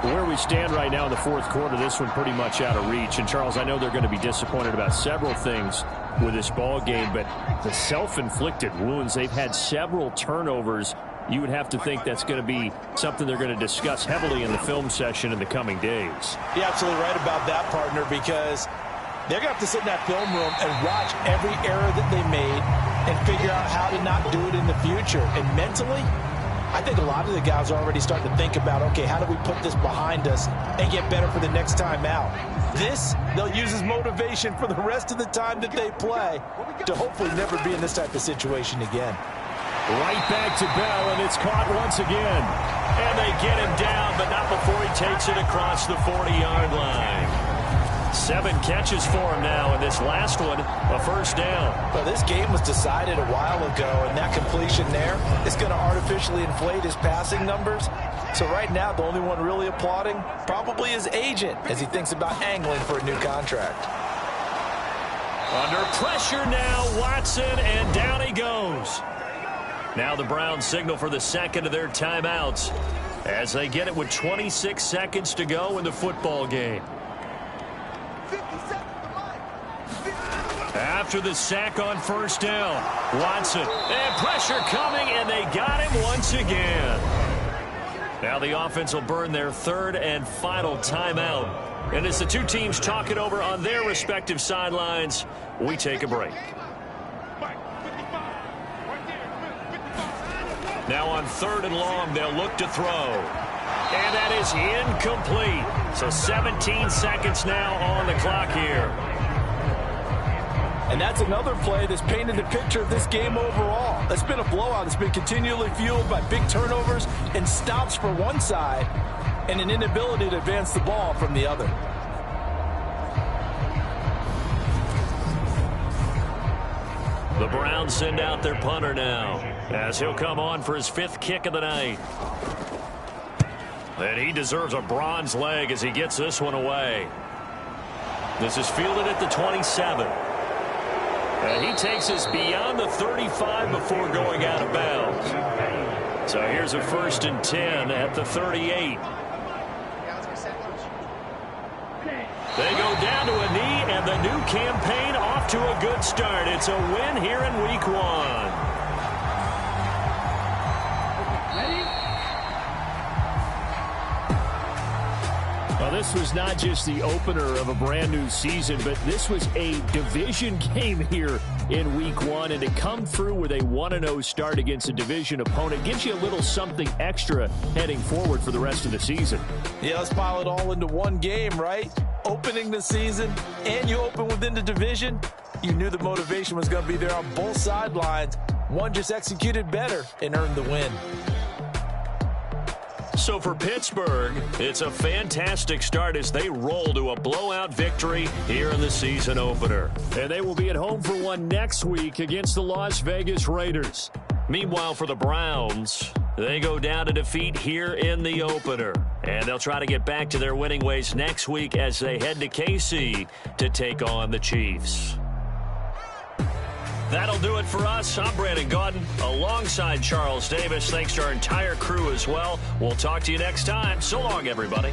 Where we stand right now in the fourth quarter, this one pretty much out of reach. And, Charles, I know they're going to be disappointed about several things with this ball game, but the self-inflicted wounds, they've had several turnovers. You would have to think that's going to be something they're going to discuss heavily in the film session in the coming days. You're absolutely right about that, partner, because they're going to have to sit in that film room and watch every error that they made and figure out how to not do it in the future. And mentally, I think a lot of the guys are already starting to think about, okay, how do we put this behind us and get better for the next time out? This, they'll use as motivation for the rest of the time that they play to hopefully never be in this type of situation again. Right back to Bell, and it's caught once again. And they get him down, but not before he takes it across the 40-yard line. 7 catches for him now, and this last one, a first down. Well, this game was decided a while ago, and that completion there is going to artificially inflate his passing numbers. So right now, the only one really applauding probably his agent as he thinks about angling for a new contract. Under pressure now, Watson, and down he goes. Now the Browns signal for the second of their timeouts as they get it with 26 seconds to go in the football game. After the sack on first down, Watson, and pressure coming, and they got him once again. Now the offense will burn their third and final timeout. And as the two teams talk it over on their respective sidelines, we take a break. Now on 3rd and long, they'll look to throw. And that is incomplete. So 17 seconds now on the clock here. And that's another play that's painted the picture of this game overall. It's been a blowout. It's been continually fueled by big turnovers and stops for one side and an inability to advance the ball from the other. The Browns send out their punter now as he'll come on for his 5th kick of the night. And he deserves a bronze leg as he gets this one away. This is fielded at the 27. And he takes us beyond the 35 before going out of bounds. So here's a 1st and 10 at the 38. They go down to a knee, and the new campaign off to a good start. It's a win here in Week 1. Well, this was not just the opener of a brand new season, but this was a division game here in Week 1. And to come through with a 1-0 start against a division opponent gives you a little something extra heading forward for the rest of the season. Yeah, let's pile it all into one game, right? Opening the season, and you open within the division. You knew the motivation was going to be there on both sidelines. One just executed better and earned the win. So for Pittsburgh, it's a fantastic start as they roll to a blowout victory here in the season opener. And they will be at home for one next week against the Las Vegas Raiders. Meanwhile, for the Browns, they go down to defeat here in the opener. And they'll try to get back to their winning ways next week as they head to KC to take on the Chiefs. That'll do it for us. I'm Brandon Gaudin alongside Charles Davis. Thanks to our entire crew as well. We'll talk to you next time. So long, everybody.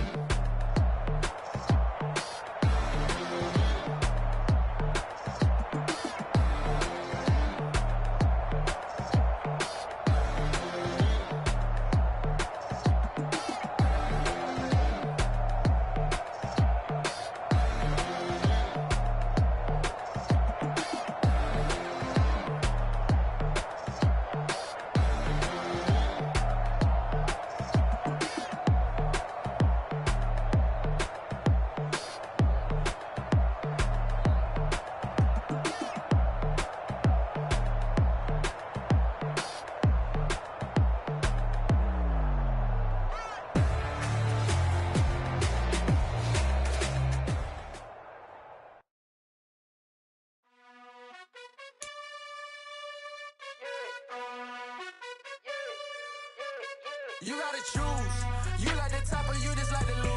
You gotta choose. You like the top or you just like the loose.